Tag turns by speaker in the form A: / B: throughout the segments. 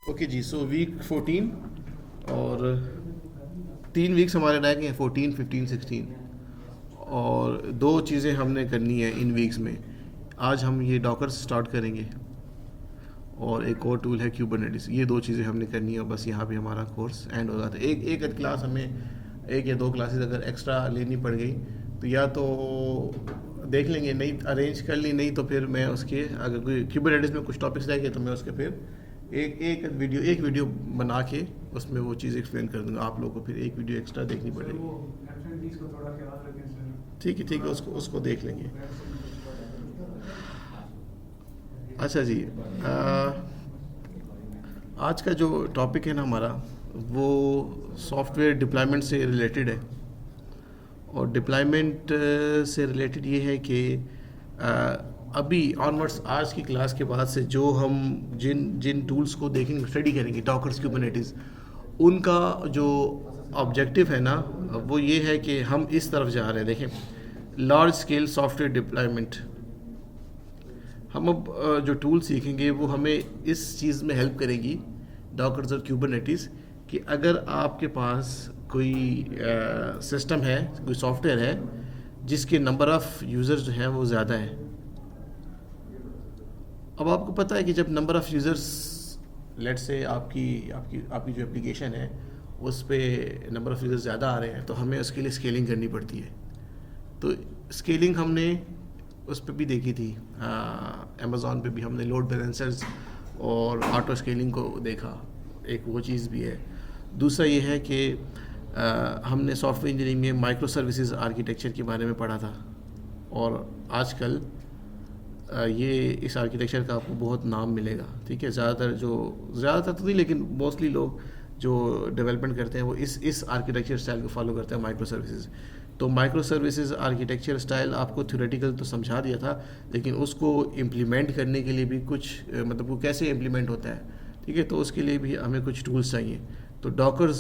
A: Okay जी, so weak 14 और 3 weeks हमारे रह गए हैं, 14, 15, 16। और दो चीज़ें हमने करनी है इन वीक्स में। आज हम ये डॉकर स्टार्ट करेंगे और एक और टूल है क्यूबरनेटिस। ये दो चीज़ें हमने करनी है और बस यहाँ पे हमारा कोर्स एंड हो जाता है। एक एक क्लास हमें, एक या दो क्लासेस अगर एक्स्ट्रा लेनी पड़ गई तो या तो देख लेंगे, नहीं अरेंज कर ली, नहीं तो फिर मैं उसके अगर कोई क्यूबरनेटिस में कुछ टॉपिक्स रह गए तो मैं उसके फिर एक वीडियो बना के उसमें वो चीज़ एक्सप्लेन कर दूंगा। आप लोगों को फिर एक वीडियो एक्स्ट्रा देखनी
B: सर
A: पड़ेगी।
B: वो रेफरेंस को थोड़ा ख्याल रखें सर।
A: ठीक है, उसको उसको देख लेंगे। अच्छा जी, आज का जो टॉपिक है ना हमारा, वो सॉफ्टवेयर डिप्लॉयमेंट से रिलेटेड है। और डिप्लॉयमेंट से रिलेटेड ये है कि अभी ऑनवर्ड्स आज की क्लास के बाद से जो हम जिन जिन टूल्स को देखेंगे, स्टडी करेंगे, डॉकर्स, क्यूबरनेटिस, उनका जो ऑब्जेक्टिव है ना, वो ये है कि हम इस तरफ जा रहे हैं। देखें, लार्ज स्केल सॉफ्टवेयर डिप्लॉयमेंट। हम अब जो टूल सीखेंगे वो हमें इस चीज़ में हेल्प करेगी, डॉकर्स और क्यूबरनेटिस, कि अगर आपके पास कोई सिस्टम है, कोई सॉफ्टवेयर है जिसके नंबर ऑफ़ यूज़र्स जो हैं वो ज़्यादा है। अब आपको पता है कि जब नंबर ऑफ़ यूज़र्स, लेट से आपकी आपकी आपकी जो एप्लीकेशन है उस पे नंबर ऑफ़ यूज़र्स ज़्यादा आ रहे हैं तो हमें उसके लिए स्केलिंग करनी पड़ती है। तो स्केलिंग हमने उस पर भी देखी थी, अमेज़ॉन पे भी हमने लोड बैलेंसर्स और ऑटो स्केलिंग को देखा, एक वो चीज़ भी है। दूसरा ये है कि हमने सॉफ्टवेयर इंजीनियरिंग में माइक्रो सर्विसेज आर्किटेक्चर के बारे में पढ़ा था। और आजकल ये इस आर्किटेक्चर का आपको बहुत नाम मिलेगा। ठीक है, ज़्यादातर तो नहीं लेकिन मोस्टली लोग जो डेवलपमेंट करते हैं वो इस आर्किटेक्चर स्टाइल को फॉलो करते हैं, माइक्रो सर्विसेज। तो माइक्रो सर्विसेज आर्किटेक्चर स्टाइल आपको थ्योरेटिकल तो समझा दिया था, लेकिन उसको इम्प्लीमेंट करने के लिए भी कुछ मतलब वो कैसे इम्प्लीमेंट होता है, ठीक है, तो उसके लिए भी हमें कुछ टूल्स चाहिए। तो डॉकर्स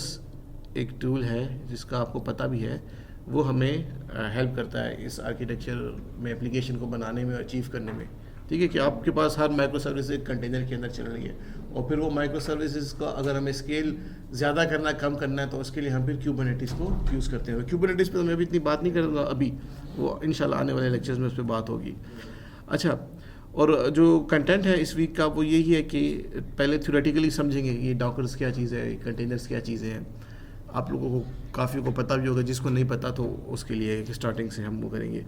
A: एक टूल है जिसका आपको पता भी है, वो हमें हेल्प करता है इस आर्किटेक्चर में, एप्लीकेशन को बनाने में, अचीव करने में। ठीक है, कि आपके पास हर माइक्रो सर्विस एक कंटेनर के अंदर चल रही है और फिर वो माइक्रो सर्विसेज का अगर हमें स्केल ज़्यादा करना, कम करना है, तो उसके लिए हम फिर क्यूबरनेटिस को यूज़ करते हैं। क्यूबरनेटिस पे तो मैं अभी इतनी बात नहीं करूँगा, अभी वो इंशाल्लाह आने वाले लेक्चर्स में उस पर बात होगी। अच्छा, और जो कंटेंट है इस वीक का वो यही है कि पहले थ्योरेटिकली समझेंगे ये डॉकर्स क्या चीज़ है, कंटेनर्स क्या चीज़ें हैं। आप लोगों को काफ़ी को पता भी होगा, जिसको नहीं पता तो उसके लिए स्टार्टिंग से हम वो करेंगे।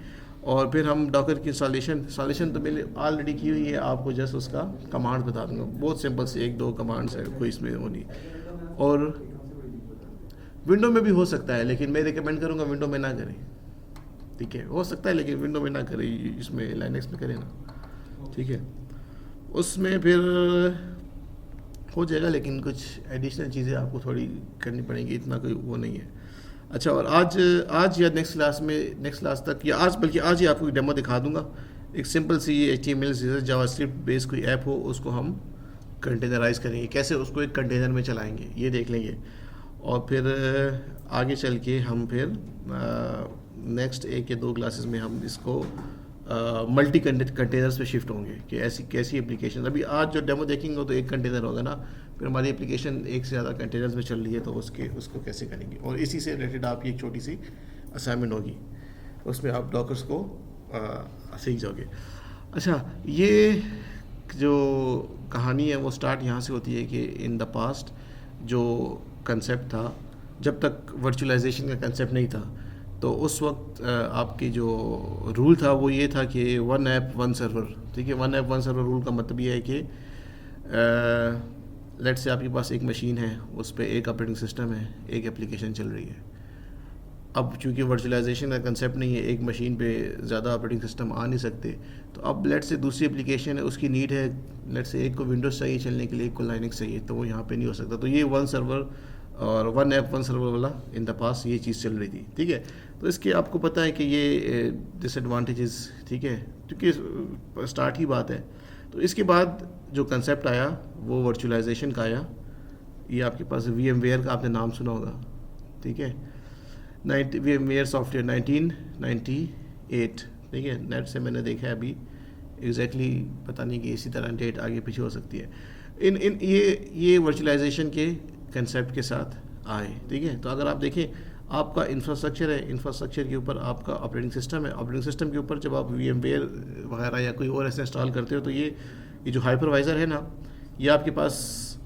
A: और फिर हम डॉकर की इंस्टॉलेशन तो मैंने ऑलरेडी की हुई है, आपको जस्ट उसका कमांड बता दूंगा, बहुत सिंपल से 1-2 कमांड्स है, कोई इसमें वो नहीं। और विंडो में भी हो सकता है, लेकिन मैं रिकमेंड करूँगा विंडो में ना करें। ठीक है, हो सकता है लेकिन विंडो में ना करें, इसमें लाइनक्स में करें ना। ठीक है, उसमें फिर हो जाएगा, लेकिन कुछ एडिशनल चीज़ें आपको थोड़ी करनी पड़ेंगी, इतना कोई वो नहीं है। अच्छा, और आज या नेक्स्ट क्लास तक, या आज, बल्कि आज ही आपको एक डेमो दिखा दूंगा। एक सिंपल सी HTML जावास्क्रिप्ट बेस कोई ऐप हो, उसको हम कंटेनराइज करेंगे, कैसे उसको एक कंटेनर में चलाएंगे ये देख लेंगे। और फिर आगे चल के हम फिर नेक्स्ट 1 या 2 क्लासेस में हम इसको मल्टी कंटेनर्स पे शिफ्ट होंगे कि ऐसी कैसी एप्लीकेशन। अभी आज जो डेमो देखेंगे तो एक कंटेनर होगा ना, फिर हमारी एप्लीकेशन एक से ज़्यादा कंटेनर्स में चल रही है तो उसको कैसे करेंगे। और इसी से रिलेटेड आपकी एक छोटी सी असाइनमेंट होगी, उसमें आप डॉकर्स को सीख जाओगे। अच्छा, ये जो कहानी है वो स्टार्ट यहाँ से होती है कि इन द पास्ट जो कंसेप्ट था, जब तक वर्चुअलाइजेशन का कंसेप्ट नहीं था, तो उस वक्त आपकी जो रूल था वो ये था कि 1 ऐप 1 सर्वर। ठीक है, 1 ऐप 1 सर्वर रूल का मतलब ये है कि लेट से आपके पास एक मशीन है, उस पर एक ऑपरेटिंग सिस्टम है, एक एप्लीकेशन चल रही है। अब चूंकि वर्चुअलाइजेशन का कंसेप्ट नहीं है, एक मशीन पे ज़्यादा ऑपरेटिंग सिस्टम आ नहीं सकते, तो अब लेट से दूसरी एप्लीकेशन है, उसकी नीड है, लेट से एक को विंडोज़ चाहिए चलने के लिए, एक को लाइनक्स चाहिए, तो वो यहाँ पे नहीं हो सकता। तो ये 1 सर्वर और 1 ऐप 1 सर्वर वाला इन द पास ये चीज़ चल रही थी। ठीक है, तो इसके आपको पता है कि ये डिसएडवांटेजेस, ठीक है, क्योंकि स्टार्ट ही बात है। तो इसके बाद जो कंसेप्ट आया वो वर्चुअलाइजेशन का आया। ये आपके पास VMware का आपने नाम सुना होगा, ठीक है, VMware सॉफ्टवेयर 1998। ठीक है, नेट से मैंने देखा है, अभी एग्जैक्टली पता नहीं कि इसी तरह डेट आगे पीछे हो सकती है। इन इन ये वर्चुअलाइजेशन के कंसेप्ट के साथ आए, ठीक है। तो अगर आप देखें, आपका इंफ्रास्ट्रक्चर है, इंफ्रास्ट्रक्चर के ऊपर आपका ऑपरेटिंग सिस्टम है, ऑपरेटिंग सिस्टम के ऊपर जब आप VMware वगैरह या कोई और ऐसे इंस्टॉल करते हो, तो ये जो हाइपरवाइज़र है ना, ये आपके पास,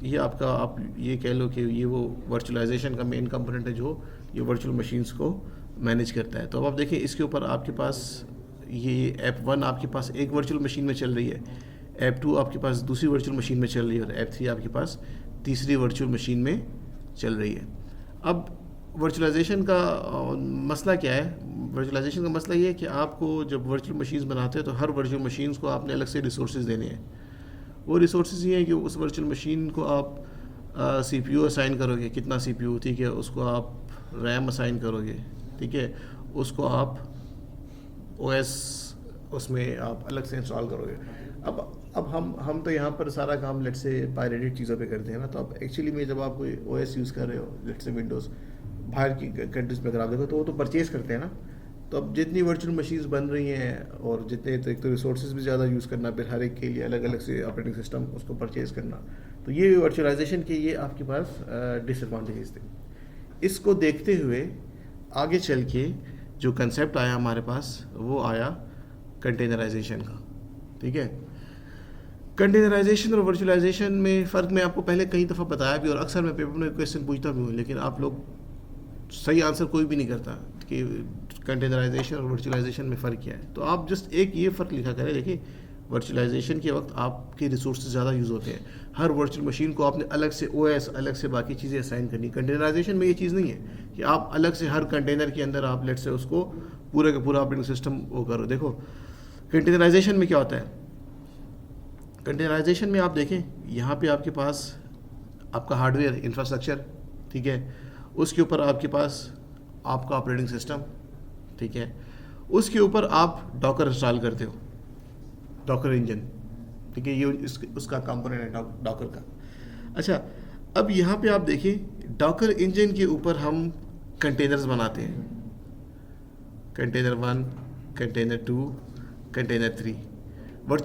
A: ये आपका, आप ये कह लो कि ये वो वर्चुअलाइजेशन का मेन कंपोनेंट है जो ये वर्चुअल मशीन्स को मैनेज करता है। तो अब आप देखें, इसके ऊपर आपके पास ये ऐप 1 आपके पास एक वर्चुअल मशीन में चल रही है, ऐप 2 आपके पास दूसरी वर्चुअल मशीन में चल रही है, और ऐप 3 आपके पास तीसरी वर्चुअल मशीन में चल रही है। अब वर्चुअलाइजेशन का मसला क्या है? वर्चुअलाइजेशन का मसला ये है कि आपको जब वर्चुअल मशीन्स बनाते हैं तो हर वर्चुअल मशीन्स को आपने अलग से रिसोर्सेज देने हैं। वो रिसोर्सेज ये हैं कि उस वर्चुअल मशीन को आप CPU असाइन करोगे, कितना CPU, ठीक है, उसको आप रैम असाइन करोगे, ठीक है, उसको आप OS उसमें आप अलग से इंस्टॉल करोगे। अब हम तो यहाँ पर सारा काम लेट से पायरेटेड चीज़ों पे करते हैं ना। तो अब एक्चुअली में जब आप कोई OS यूज़ कर रहे हो, लेट से विंडोज़, बाहर की कंट्रीज़ में अगर आप देखो तो वो तो परचेज़ करते हैं ना। तो अब जितनी वर्चुअल मशीन्स बन रही हैं और जितने, तो एक तो रिसोर्सेज भी ज़्यादा यूज़ करना, फिर हर एक के लिए अलग अलग से ऑपरेटिंग सिस्टम उसको परचेज़ करना, तो ये वर्चुअलाइजेशन के ये आपके पास डिसएडवांटेजेस थे। इसको देखते हुए आगे चल के जो कंसेप्ट आया हमारे पास, वो आया कंटेनराइजेशन का, ठीक है। कंटेनराइजेशन और वर्चुअलाइजेशन में फ़र्क मैं आपको पहले कई दफ़ा बताया भी, और अक्सर मैं पेपर में क्वेश्चन पूछता भी हूँ, लेकिन आप लोग सही आंसर कोई भी नहीं करता कि कंटेनराइजेशन और वर्चुअलाइजेशन में फ़र्क क्या है। तो आप जस्ट एक ये फ़र्क लिखा करें, देखिए वर्चुअलाइजेशन के वक्त आपके रिसोर्सेज ज़्यादा यूज़ होते हैं, हर वर्चुअल मशीन को आपने अलग से OS, अलग से बाकी चीज़ें असाइन करनी। कंटेनराइजेशन में ये चीज़ नहीं है कि आप अलग से हर कंटेनर के अंदर आप लेट से उसको पूरे का पूरा ऑपरेटिंग सिस्टम वो करो। देखो कंटेनराइजेशन में क्या होता है, कंटेनराइजेशन में आप देखें, यहाँ पे आपके पास आपका हार्डवेयर इंफ्रास्ट्रक्चर, ठीक है, उसके ऊपर आपके पास आपका ऑपरेटिंग सिस्टम, ठीक है, उसके ऊपर आप डॉकर इंस्टॉल करते हो, डॉकर इंजन, ठीक है, ये उसका कंपोनेंट है डॉकर का। अच्छा, अब यहाँ पे आप देखिए डॉकर इंजन के ऊपर हम कंटेनर्स बनाते हैं, कंटेनर 1, कंटेनर 2, कंटेनर 3।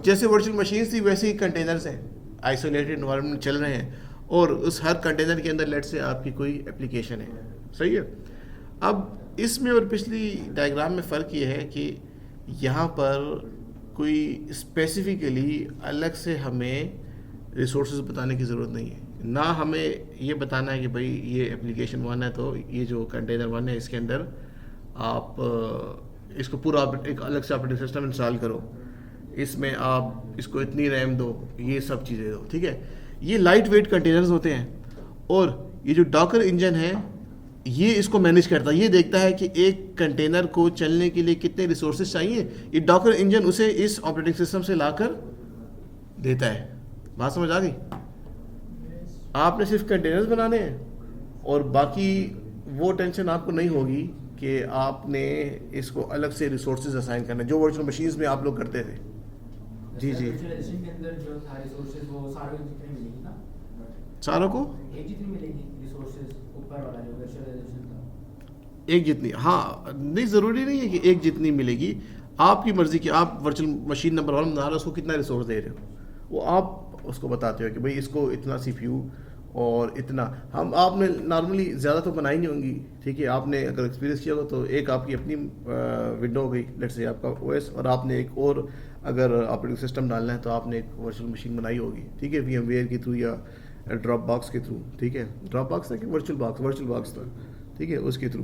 A: जैसे वर्चुअल मशीन्स थी वैसे ही कंटेनर्स हैं, आइसोलेटेड एनवायरनमेंट में चल रहे हैं, और उस हर कंटेनर के अंदर लेट से आपकी कोई एप्लीकेशन है, सही है। अब इसमें और पिछली डायग्राम में फ़र्क ये है कि यहाँ पर कोई स्पेसिफिकली अलग से हमें रिसोर्सेज बताने की ज़रूरत नहीं है, ना हमें ये बताना है कि भाई ये एप्लीकेशन 1 है तो ये जो कंटेनर 1 है इसके अंदर आप इसको पूरा एक अलग से ऑपरेटिंग सिस्टम इंस्टॉल करो, इसमें आप इसको इतनी रैम दो, ये सब चीज़ें दो, ठीक है। ये लाइट वेट कंटेनर्स होते हैं, और ये जो डॉकर इंजन है ये इसको मैनेज करता है, ये देखता है कि एक कंटेनर को चलने के लिए कितने रिसोर्सेज चाहिए, ये डॉकर इंजन उसे इस ऑपरेटिंग सिस्टम से लाकर देता है। बात समझ आ गई? आपने सिर्फ कंटेनर्स बनाने हैं और बाकी वो टेंशन आपको नहीं होगी कि आपने इसको अलग से रिसोर्सेज असाइन करना, जो वर्चुअल मशीन्स में आप लोग करते थे। जी जी,
C: वर्चुअलाइजेशन के अंदर जो सारे रिसोर्सेज वो सारों को जितने मिलेगी ना,
A: सारों को
C: एक जितनी मिलेगी रिसोर्सेज ऊपर वाला जो वर्चुअलाइजेशन था,
A: एक जितनी, हाँ नहीं, ज़रूरी नहीं है कि एक जितनी मिलेगी, आपकी मर्ज़ी की। आप वर्चुअल मशीन नंबर 1 बना रहे हो, उसको कितना रिसोर्स दे रहे हो, वो आप उसको बताते हो कि भाई इसको इतना CPU और इतना। हम आपने नॉर्मली ज़्यादा तो बनाई नहीं होंगी, ठीक है, आपने अगर एक्सपीरियंस किया होगा तो एक आपकी अपनी विंडो हो गई, लेट्स से आपका OS, और आपने एक और अगर ऑपरेटिंग सिस्टम डालना है तो आपने एक वर्चुअल मशीन बनाई होगी, ठीक है, VMware के थ्रू या ड्रॉप बॉक्स के थ्रू, ठीक है, ड्रॉप बॉक्स था कि वर्चुअल बॉक्स था, ठीक है, उसके थ्रू।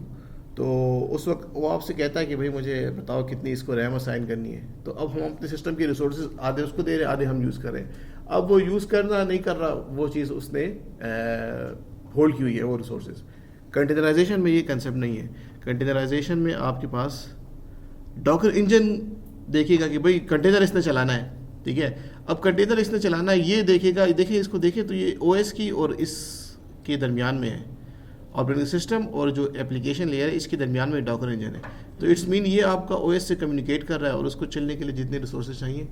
A: तो उस वक्त वो आपसे कहता है कि भाई मुझे बताओ कितनी इसको रैम असाइन करनी है। तो अब हम अपने सिस्टम के रिसोर्सेज आधे उसको दे रहे हैं, आधे हम यूज़ कर रहे हैं। अब वो यूज़ करना नहीं कर रहा, वो चीज़ उसने होल्ड की हुई है वो रिसोर्सेज। कंटेनराइजेशन में ये कंसेप्ट नहीं है। कंटेनराइजेशन में आपके पास डॉकर इंजन देखेगा कि भाई कंटेनर इसने चलाना है, ठीक है, अब कंटेनर इसने चलाना है, ये देखेगा, देखिए इसको देखें तो ये OS की और इसके दरमियान में है, ऑपरेटिंग सिस्टम और जो एप्लीकेशन लेयर है इसके दरमियान में डॉकर इंजन है। तो इट्स मीन ये आपका OS से कम्युनिकेट कर रहा है और उसको चलने के लिए जितने रिसोर्सेज चाहिए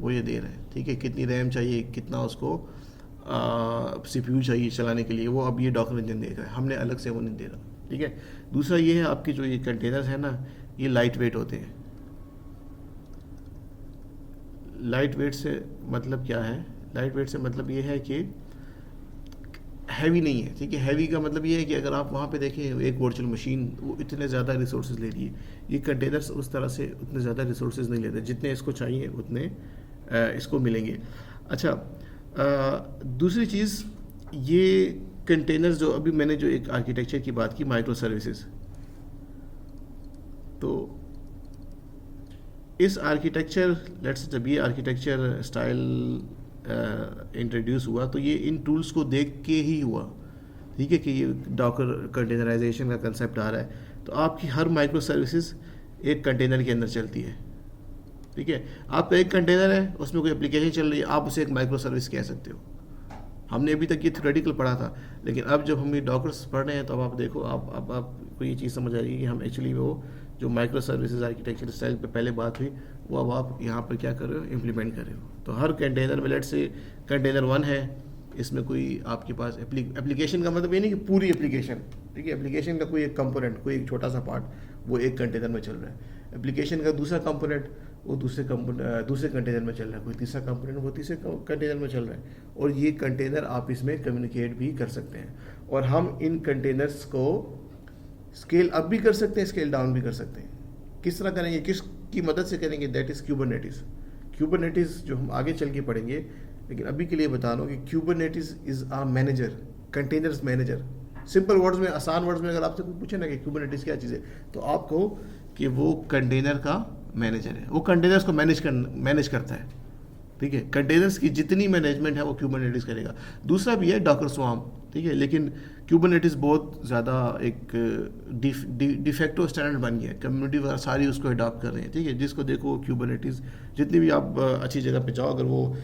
A: वो ये दे रहा है, ठीक है, कितनी रैम चाहिए, कितना उसको CPU चाहिए चलाने के लिए, वो अब ये डॉकर इंजन दे रहा है, हमने अलग से वो नहीं दे रहा, ठीक है। दूसरा ये है आपकी जो ये कंटेनर्स है ना, ये लाइट वेट होते हैं। लाइट वेट से मतलब क्या है? लाइट वेट से मतलब ये है कि हैवी नहीं है, ठीक है। हैवी का मतलब ये है कि अगर आप वहाँ पे देखें एक वर्चुअल मशीन वो इतने ज़्यादा रिसोर्सेज ले रही है, ये कंटेनर्स उस तरह से उतने ज़्यादा रिसोर्सेज नहीं लेते, जितने इसको चाहिए उतने इसको मिलेंगे। अच्छा, दूसरी चीज़ ये कंटेनर्स जो अभी मैंने जो एक आर्किटेक्चर की बात की, माइक्रो सर्विसेज, तो इस आर्किटेक्चर लेट्स जब ये आर्किटेक्चर स्टाइल इंट्रोड्यूस हुआ तो ये इन टूल्स को देख के ही हुआ, ठीक है, कि ये डॉकर कंटेनराइजेशन का कंसेप्ट आ रहा है। तो आपकी हर माइक्रो सर्विसेज एक कंटेनर के अंदर चलती है, ठीक है। आपका एक कंटेनर है, उसमें कोई एप्लीकेशन चल रही है, आप उसे एक माइक्रो सर्विस कह सकते हो। हमने अभी तक ये थ्योरेटिकल पढ़ा था, लेकिन अब जब हम ये डॉकर्स पढ़ रहे हैं तो अब आप देखो, अब आपको ये चीज़ समझ आ रही है कि हम एक्चुअली वो जो माइक्रो सर्विसेज आर्किटेक्चर स्टाइल पे पहले बात हुई वो अब आप यहाँ पर क्या कर रहे हो, इम्प्लीमेंट कर रहे हो। तो हर कंटेनर में लेट से कंटेनर 1 है, इसमें कोई आपके पास एप्लीकेशन का मतलब ये नहीं कि पूरी एप्लीकेशन, ठीक है, एप्लीकेशन का कोई एक कंपोनेंट, कोई एक छोटा सा पार्ट वो एक कंटेनर में चल रहा है। एप्लीकेशन का दूसरा कंपोनेंट वो दूसरे कंटेनर में चल रहा है, कोई तीसरा कंपोनेंट वो तीसरे कंटेनर में चल रहा है, और ये कंटेनर आप इसमें कम्युनिकेट भी कर सकते हैं। और हम इन कंटेनर्स को स्केल अप भी कर सकते हैं, स्केल डाउन भी कर सकते हैं। किस तरह करेंगे, किसकी मदद से करेंगे, दैट इज़ क्यूबरनेटिस। क्यूबरनेटिस जो हम आगे चल के पढ़ेंगे, लेकिन अभी के लिए बता रहा हूँ कि Kubernetes is a manager, containers manager. Simple words में, आसान वर्ड्स में अगर आपसे कोई पूछे ना कि क्यूबरनेटिस क्या चीज़ है, तो आप कहो कि वो कंटेनर का मैनेजर है, वो कंटेनर्स को मैनेज करता है, ठीक है। कंटेनर्स की जितनी मैनेजमेंट है वो क्यूबरनेटिस करेगा। दूसरा भी है डॉकर स्वार्म, ठीक है, लेकिन क्यूबरनेटिस बहुत ज़्यादा एक डिफेक्टो स्टैंडर्ड बन गया है, कम्युनिटी सारी उसको अडॉप्ट कर रहे हैं, ठीक है। जिसको देखो क्यूबरनेटिस, जितनी भी आप अच्छी जगह पे जाओ, अगर वो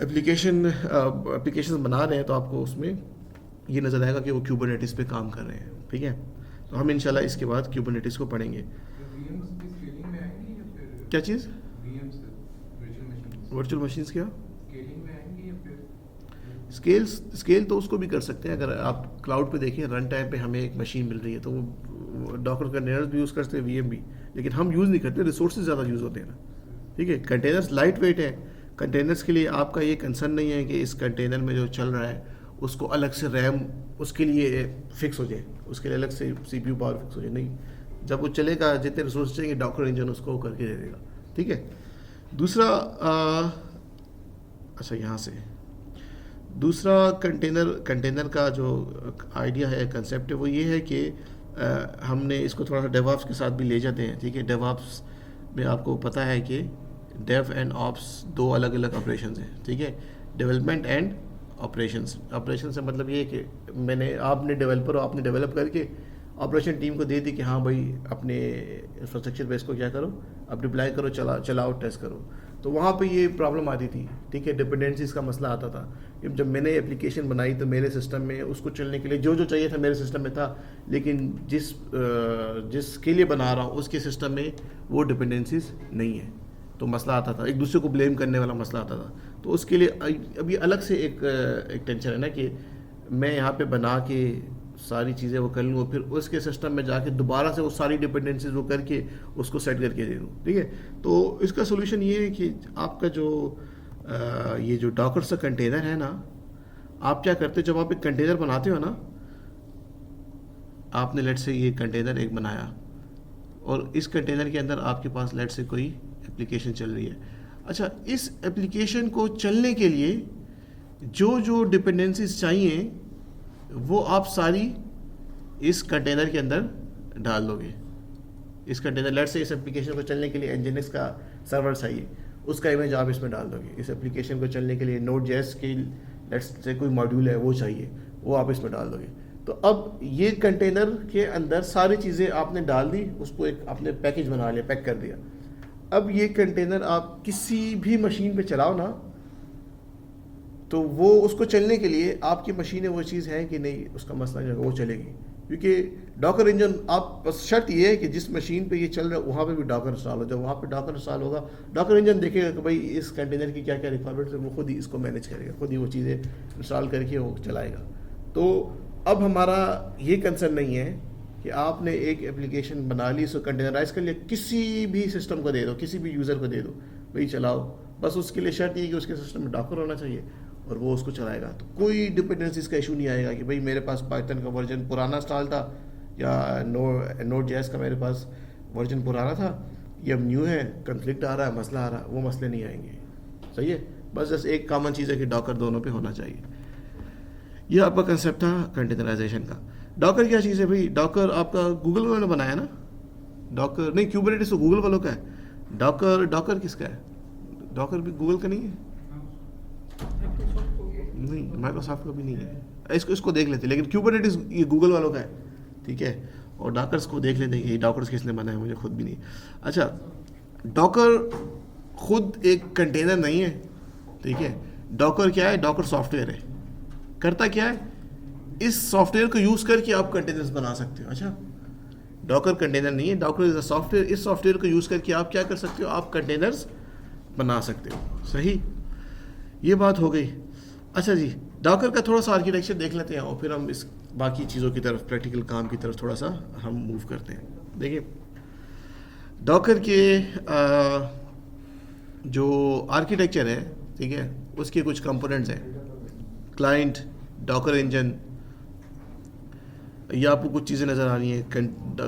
A: एप्लीकेशन बना रहे हैं तो आपको उसमें ये नज़र आएगा कि वो क्यूबरनेटिस पे काम कर रहे हैं, ठीक है। तो हम इंशाल्लाह इसके बाद क्यूबरनेटिस को पढ़ेंगे। क्या चीज़? वर्चुअल मशीन्स क्या? स्केल तो उसको भी कर सकते हैं। अगर आप क्लाउड पे देखें, रन टाइम पे हमें एक मशीन मिल रही है तो वो डॉकर कंटेनर्स भी यूज़ करते हैं, वीएम भी, लेकिन हम यूज़ नहीं करते, रिसोर्सेज ज़्यादा यूज़ होते हैं ना, ठीक है। कंटेनर्स लाइट वेट है, कंटेनर्स के लिए आपका ये कंसर्न नहीं है कि इस कंटेनर में जो चल रहा है उसको अलग से रैम उसके लिए फिक्स हो जाए, उसके लिए अलग से CPU पावर फिक्स हो जाए, नहीं। जब वो चलेगा, जितने रिसोर्स चाहिए डॉकर इंजन उसको करके दे देगा, ठीक है। दूसरा अच्छा, यहाँ से दूसरा कंटेनर का जो आइडिया है, कंसेप्ट है, वो ये है कि हमने इसको थोड़ा सा डेवऑप्स के साथ भी ले जाते हैं, ठीक है। डेवऑप्स में आपको पता है कि डेव एंड ऑप्स दो अलग अलग ऑपरेशंस हैं, ठीक है। डेवलपमेंट एंड ऑपरेशंस से मतलब ये है कि आपने डेवलपर हो, आपने डेवलप करके ऑपरेशन टीम को दे दी कि हाँ भाई अपने इंफ्रास्ट्रक्चर पे इसको क्या करो, अब डिप्लॉय करो, चलाओ, टेस्ट करो। तो वहाँ पे ये प्रॉब्लम आती थी, ठीक है, डिपेंडेंसीज का मसला आता था। जब मैंने एप्लीकेशन बनाई तो मेरे सिस्टम में उसको चलने के लिए जो चाहिए था मेरे सिस्टम में था, लेकिन जिसके लिए बना रहा हूँ उसके सिस्टम में वो डिपेंडेंसीज नहीं है, तो मसला आता था, एक दूसरे को ब्लेम करने वाला मसला आता था। तो उसके लिए अभी अलग से एक टेंशन है ना कि मैं यहाँ पे बना के सारी चीज़ें वो कर लूँ, फिर उसके सिस्टम में जाके दोबारा से वो सारी डिपेंडेंसीज वो करके उसको सेट करके दे दूँ, ठीक है। तो इसका सोल्यूशन ये है कि आपका जो ये जो डॉकर सा कंटेनर है ना, आप क्या करते हो, जब आप एक कंटेनर बनाते हो ना, आपने लेट से ये कंटेनर एक बनाया और इस कंटेनर के अंदर आपके पास लेट से कोई एप्लीकेशन चल रही है। अच्छा, इस एप्लीकेशन को चलने के लिए जो डिपेंडेंसीज चाहिए वो आप सारी इस कंटेनर के अंदर डाल दोगे। इस कंटेनर लेट से इस एप्लीकेशन को चलने के लिए Nginx का सर्वर चाहिए, उसका इमेज आप इसमें डाल दोगे। इस एप्लीकेशन को चलने के लिए Node.js की लेट से कोई मॉड्यूल है वो चाहिए, वो आप इसमें डाल दोगे। तो अब ये कंटेनर के अंदर सारी चीज़ें आपने डाल दी, उसको एक आपने पैकेज बना लिया, पैक कर दिया। अब ये कंटेनर आप किसी भी मशीन पे चलाओ ना, तो वो उसको चलने के लिए आपकी मशीन में वो चीज़ है कि नहीं, उसका मसला जो है वो चलेगी, क्योंकि डॉकर इंजन आप बस शर्त ये है कि जिस मशीन पे ये चल रहा है वहाँ पे भी डॉकर इंस्टॉल हो। जब वहाँ पे डॉकर इंस्टॉल होगा, डॉकर इंजन देखेगा कि भाई इस कंटेनर की क्या क्या रिक्वायरमेंट्स है, वो खुद ही इसको मैनेज करेगा, खुद ही वो चीज़ें इंस्टॉल करके वो चलाएगा। तो अब हमारा ये कंसर्न नहीं है कि आपने एक एप्लीकेशन बना ली, उसको कंटेनराइज कर लिया, किसी भी सिस्टम को दे दो, किसी भी यूज़र को दे दो, भाई चलाओ। बस उसके लिए शर्त ये कि उसके सिस्टम में डॉकर होना चाहिए और वो उसको चलाएगा, तो कोई डिपेंडेंसीज का इशू नहीं आएगा कि भाई मेरे पास पाइथन का वर्जन पुराना स्टॉल था या नोड जेएस का मेरे पास वर्जन पुराना था, ये अब न्यू है, कन्फ्लिक्ट आ रहा है, मसला आ रहा है, वो मसले नहीं आएंगे। सही है, बस एक कॉमन चीज़ है कि डॉकर दोनों पे होना चाहिए। ये आपका कंसेप्ट था कंटेनराइजेशन का। डॉकर क्या चीज़ है भाई? डॉकर आपका गूगल वालों ने बनाया ना, डॉकर नहीं, क्यूबरनेटिस तो गूगल वालों का है। डॉकर किसका है? डॉकर भी गूगल का नहीं है, नहीं माइक्रोसॉफ्ट का भी नहीं है, इसको देख लेते, लेकिन क्यूबरनेटिस ये गूगल वालों का है, ठीक है। और डॉकर्स को देख लेते हैं कि डॉकर्स किसने बनाया, मुझे खुद भी नहीं। अच्छा, डॉकर खुद एक कंटेनर नहीं है, ठीक है। डॉकर क्या है? डॉकर सॉफ्टवेयर है। करता क्या है? इस सॉफ्टवेयर को यूज़ करके आप कंटेनर्स बना सकते हो। अच्छा, डॉकर कंटेनर नहीं है, डॉकर इज अ सॉफ्टवेयर। इस सॉफ्टवेयर को यूज़ करके आप क्या कर सकते हो? आप कंटेनर्स बना सकते हो। सही, ये बात हो गई। अच्छा जी, डॉकर का थोड़ा सा आर्किटेक्चर देख लेते हैं और फिर हम इस बाकी चीज़ों की तरफ, प्रैक्टिकल काम की तरफ थोड़ा सा हम मूव करते हैं। देखिए, डॉकर के जो आर्किटेक्चर है, ठीक है, उसके कुछ कंपोनेंट्स हैं। क्लाइंट, डॉकर इंजन, ये आपको कुछ चीज़ें नज़र आ रही हैं,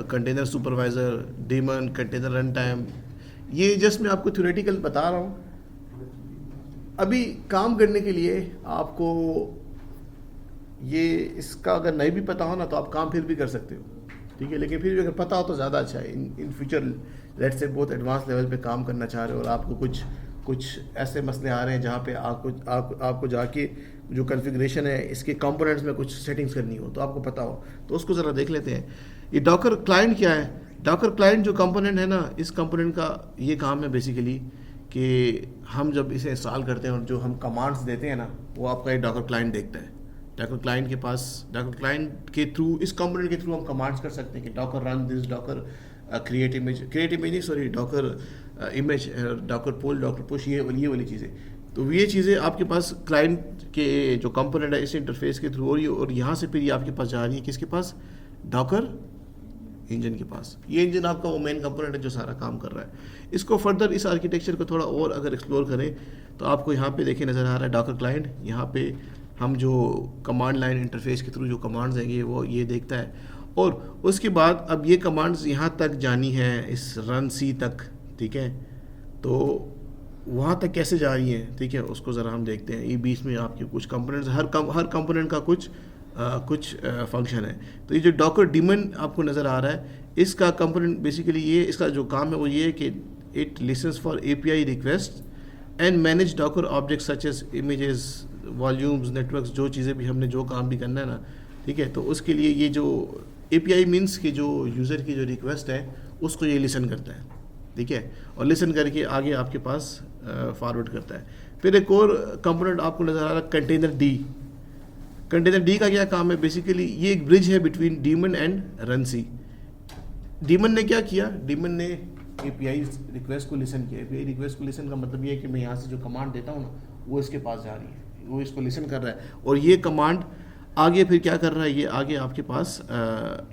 A: container supervisor, daemon, container run time. ये जस्ट मैं आपको थ्योरेटिकल बता रहा हूँ। अभी काम करने के लिए आपको ये इसका अगर नहीं भी पता हो ना, तो आप काम फिर भी कर सकते हो, ठीक है। लेकिन फिर भी अगर पता हो तो ज़्यादा अच्छा है। इन फ्यूचर लेट्स से बहुत एडवांस लेवल पे काम करना चाह रहे हो और आपको कुछ ऐसे मसले आ रहे हैं जहाँ पे आपको जाके जो कॉन्फ़िगरेशन है इसके कंपोनेंट्स में कुछ सेटिंग्स करनी हो, तो आपको पता हो, तो उसको ज़रा देख लेते हैं। ये डॉकर क्लाइंट क्या है? डॉकर क्लाइंट जो कंपोनेंट है ना, इस कंपोनेंट का ये काम है बेसिकली कि हम जब इसे इंस्टॉल करते हैं और जो हम कमांड्स देते हैं ना, वो आपका एक डॉकर क्लाइंट देखता है। डॉकर क्लाइंट के पास, डॉकर क्लाइंट के थ्रू, इस कंपोनेंट के थ्रू हम कमांड्स कर सकते हैं कि Docker run this, Docker create image नहीं, सॉरी, डॉकर इमेज, डॉकर पुल, डॉकर पुश, ये वाली चीज़ें। तो ये चीज़ें आपके पास क्लाइंट के जो कंपोनेंट है इस इंटरफेस के थ्रू, और यहाँ से फिर ये आपके पास जा रही है किसके पास? डॉकर इंजन के पास। ये इंजन आपका वो मेन कंपोनेंट है जो सारा काम कर रहा है। इसको फर्दर इस आर्किटेक्चर को थोड़ा और अगर एक्सप्लोर करें तो आपको यहाँ पे देखिए नज़र आ रहा है डॉकर क्लाइंट। यहाँ पे हम जो कमांड लाइन इंटरफेस के थ्रू जो कमांड्स देंगे वो ये देखता है, और उसके बाद अब ये कमांड्स यहाँ तक जानी है, इस रन सी तक, ठीक है। तो वहाँ तक कैसे जा रही हैं, ठीक है, उसको ज़रा हम देखते हैं। ये बीच में आपके कुछ कंपोनेंट्स, हर कंपोनेंट का कुछ फंक्शन है। तो ये जो डॉकर डेमन आपको नज़र आ रहा है, इसका कंपोनेंट बेसिकली ये, इसका जो काम है वो ये है कि it listens for API request and manage Docker object such as images, volumes, networks, जो चीज़ें भी हमने जो काम भी करना है ना, ठीक है। तो उसके लिए ये जो API मीन्स कि जो यूज़र की जो रिक्वेस्ट है उसको ये लिसन करता है, ठीक है, और लिसन करके आगे आपके पास फॉरवर्ड करता है। फिर एक और कंपोनेंट आपको नज़र आ रहा है कंटेनर डी। कंटेनर डी का क्या काम है? बेसिकली ये एक ब्रिज है between daemon and Ransi. Daemon ने क्या किया? डेमन ने API रिक्वेस्ट को लिसन किया। API रिक्वेस्ट को लिसन का मतलब ये है कि मैं यहाँ से जो कमांड देता हूँ ना, वो इसके पास जा रही है, वो इसको लिसन कर रहा है, और ये कमांड आगे फिर क्या कर रहा है, ये आगे आपके पास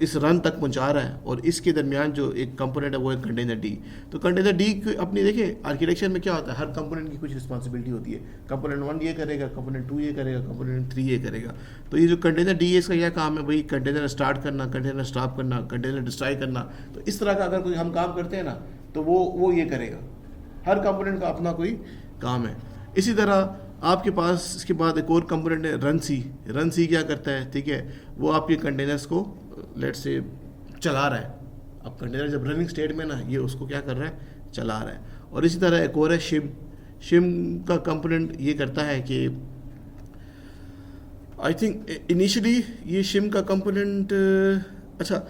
A: इस रन तक पहुंचा रहा है, और इसके दरमियान जो एक कंपोनेंट है वो है कंटेनर डी। तो कंटेनर डी अपनी देखिए आर्किटेक्चर में क्या होता है, हर कंपोनेंट की कुछ रिस्पॉन्सिबिलिटी होती है। कंपोनेंट 1 ये करेगा, कंपोनेंट 2 ये करेगा, कंपोनेंट 3 ये करेगा। तो ये जो कंटेनर डी है इसका क्या काम है भाई? कंटेनर स्टार्ट करना, कंटेनर स्टॉप करना, कंटेनर डिस्ट्रॉय करना। तो इस तरह का अगर कोई हम काम करते हैं ना, तो वो ये करेगा। हर कंपोनेंट का अपना कोई काम है। इसी तरह आपके पास इसके बाद एक और कंपोनेंट है रन सी। रन सी क्या करता है, ठीक है, वो आपके कंटेनर्स को लेट से चला रहा है। अब कंटेनर जब रनिंग स्टेट में ना, ये उसको क्या कर रहा है, चला रहा है। और इसी तरह एक और है शिम। शिम का कंपोनेंट ये करता है कि आई थिंक इनिशियली ये शिम का कंपोनेंट, अच्छा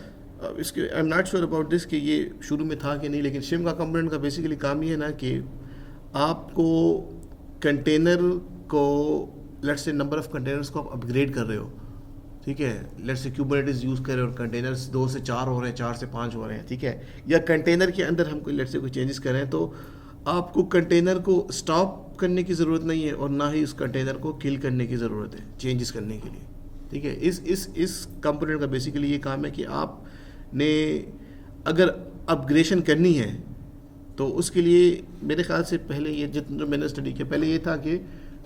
A: इसके I am not sure about this कि ये शुरू में था कि नहीं, लेकिन शिम का कंपोनेंट का बेसिकली काम ये है ना कि आपको कंटेनर को let's say number of containers को आप अपग्रेड कर रहे हो, ठीक है, लेट्स से क्यूबरनेटिस यूज़ कर रहे हो और कंटेनर्स 2 से 4 हो रहे हैं, 4 से 5 हो रहे हैं, ठीक है, या कंटेनर के अंदर हम कोई लेट्स से कोई चेंजेस कर रहे हैं, तो आपको कंटेनर को स्टॉप करने की ज़रूरत नहीं है और ना ही उस कंटेनर को किल करने की ज़रूरत है चेंजेस करने के लिए, ठीक है। इस कंपोनेंट का बेसिकली ये काम है कि आपने अगर अपग्रेडेशन करनी है तो उसके लिए मेरे ख्याल से पहले ये जितना जो मैंने स्टडी किया, पहले ये था कि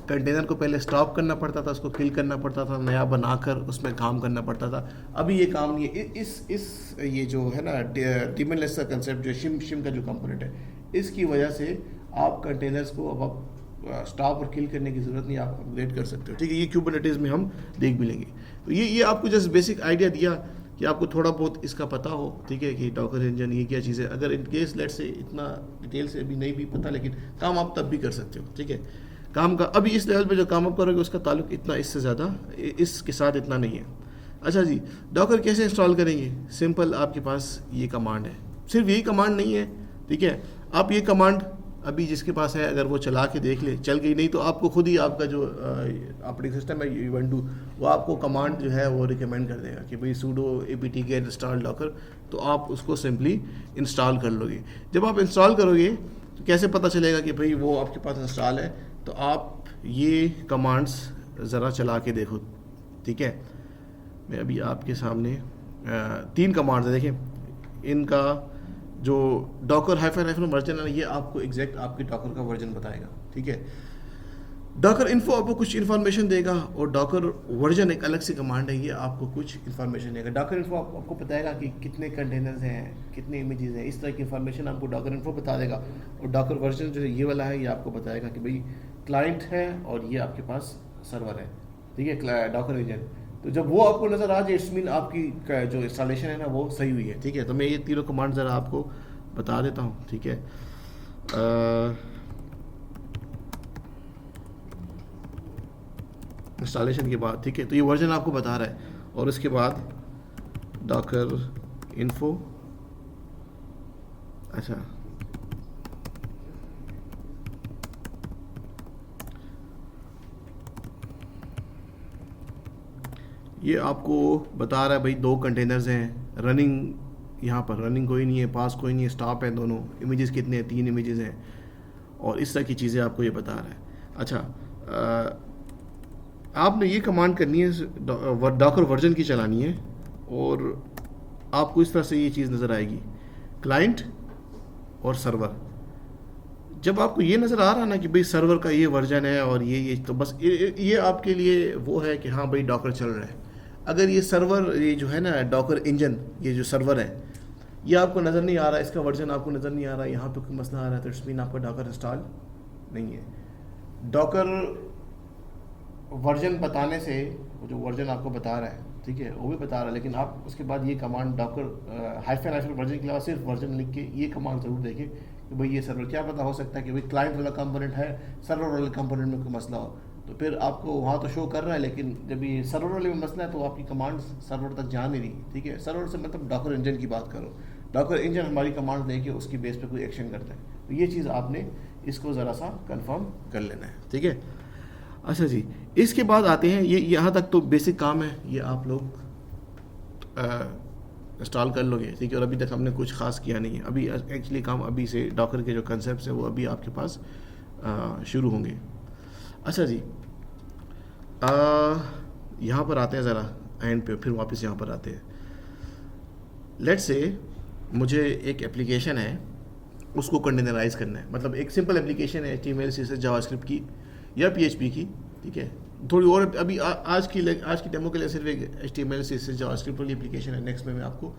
A: कंटेनर को पहले स्टॉप करना पड़ता था, उसको किल करना पड़ता था, नया बनाकर उसमें काम करना पड़ता था। अभी ये काम नहीं है। इस ये जो है ना डेमनलेस का कंसेप्ट जो शिम का जो कंपोनेंट है, इसकी वजह से आप कंटेनर्स को अब आप स्टॉप और किल करने की ज़रूरत नहीं, आप अपग्रेड कर सकते हो। ठीक है, ये कुबरनेटिस में हम देख भी लेंगे। तो ये आपको जस्ट बेसिक आइडिया दिया कि आपको थोड़ा बहुत इसका पता हो, ठीक है, कि डॉकर इंजन ये क्या चीज़ है। अगर इन केस लेट से इतना डिटेल से अभी नहीं भी पता, लेकिन काम आप तब भी कर सकते हो। ठीक है, काम का अभी इस लेवल पे जो काम आप करोगे उसका ताल्लुक इतना इससे ज़्यादा इसके साथ इतना नहीं है। अच्छा जी, डॉकर कैसे इंस्टॉल करेंगे? सिंपल, आपके पास ये कमांड है। सिर्फ यही कमांड नहीं है, ठीक है, आप ये कमांड अभी जिसके पास है अगर वो चला के देख ले, चल गई नहीं तो आपको खुद ही आपका जो ऑपरेटिंग सिस्टम है ubuntu, वो आपको कमांड जो है वो रिकमेंड कर देगा कि भाई sudo apt get install docker, तो आप उसको सिंपली इंस्टॉल कर लोगे। जब आप इंस्टॉल करोगे तो कैसे पता चलेगा कि भाई वो आपके पास इंस्टॉल है? तो आप ये कमांड्स ज़रा चला के देखो। ठीक है, मैं अभी आपके सामने 3 कमांड्स है, देखें इनका जो डॉकर हाइफन वर्जन है, ये आपको एग्जैक्ट आपके डॉकर का वर्जन बताएगा। ठीक है, डॉकर इन्फो आपको कुछ इन्फॉर्मेशन देगा और डॉकर वर्जन एक अलग से कमांड है, ये आपको कुछ इन्फॉर्मेशन देगा। डॉकर इन्फो आपको बताएगा कि कितने कंटेनर्स हैं, कितने इमेजेस हैं, इस तरह की इन्फॉर्मेशन आपको डॉकर इन्फो बता देगा। और डॉकर वर्जन जो है ये वाला है, ये आपको बताएगा कि भाई क्लाइंट है और ये आपके पास सर्वर है। ठीक है, डॉकर इंजन, तो जब वो आपको नज़र आ जाए इट्स मीन आपकी जो इंस्टॉलेशन है ना वो सही हुई है। ठीक है, तो मैं ये तीनों कमांड ज़रा आपको बता देता हूँ। ठीक है, इंस्टॉलेशन के बाद, ठीक है, तो ये वर्जन आपको बता रहा है और उसके बाद डॉकर इन्फो। अच्छा, ये आपको बता रहा है भाई 2 कंटेनर्स हैं, रनिंग यहाँ पर रनिंग कोई नहीं है, पास कोई नहीं है, स्टॉप है दोनों, इमेजेस कितने हैं, 3 इमेजेस हैं, और इस तरह की चीज़ें आपको ये बता रहा है। अच्छा, आपने ये कमांड करनी है, डॉकर वर्जन की चलानी है और आपको इस तरह से ये चीज़ नज़र आएगी, क्लाइंट और सर्वर। जब आपको ये नज़र आ रहा ना कि भाई सर्वर का ये वर्जन है और ये तो बस ये आपके लिए वो है कि हाँ भाई डॉकर चल रहा है। अगर ये सर्वर, ये जो है ना डॉकर इंजन, ये जो सर्वर है, ये आपको नज़र नहीं आ रहा, इसका वर्जन आपको नज़र नहीं आ रहा, यहाँ पे कोई मसला आ रहा है, तो इट्स मीन आपका डॉकर इंस्टॉल नहीं है। डॉकर वर्जन बताने से, जो वर्जन आपको बता रहा है, ठीक है, वो भी बता रहा है, लेकिन आप उसके बाद ये कमांड डॉकर हाइफन वर्जन के अलावा सिर्फ वर्जन लिख के ये कमांड ज़रूर देखें कि भाई ये सर्वर, क्या पता हो सकता है कि भाई क्लाइंट वाला कंपोनेंट है, सर्वर वाले कंपोनेंट में कोई मसला हो, तो फिर आपको वहाँ तो शो कर रहा है, लेकिन जब ये सर्वर वाले में मसला है तो आपकी कमांड सर्वर तक जा नहीं रही। ठीक है, सर्वर से मतलब डॉकर इंजन की बात करो, डॉकर इंजन हमारी कमांड लेके उसकी बेस पे कोई एक्शन करता है, तो ये चीज़ आपने इसको ज़रा सा कंफर्म कर लेना है। ठीक है, अच्छा जी, इसके बाद आते हैं, ये यहाँ तक तो बेसिक काम है, ये आप लोग इंस्टॉल कर लोगे। ठीक है, और अभी तक हमने कुछ खास किया नहीं है, अभी एक्चुअली काम अभी से डॉकर के जो कंसेप्ट है वो अभी आपके पास शुरू होंगे। अच्छा जी, यहाँ पर आते हैं ज़रा एंड पे, फिर वापस यहाँ पर आते हैं। लेट्स से मुझे एक एप्लीकेशन है, उसको कंटेनराइज करना है, मतलब एक सिंपल एप्लीकेशन है HTML CSS जावास्क्रिप्ट की या PHP की। ठीक है, थोड़ी और अभी आज की डेमो के लिए सिर्फ एक HTML CSS जावास्क्रिप्ट वाली एप्लीकेशन है। नेक्स्ट में मैं आपको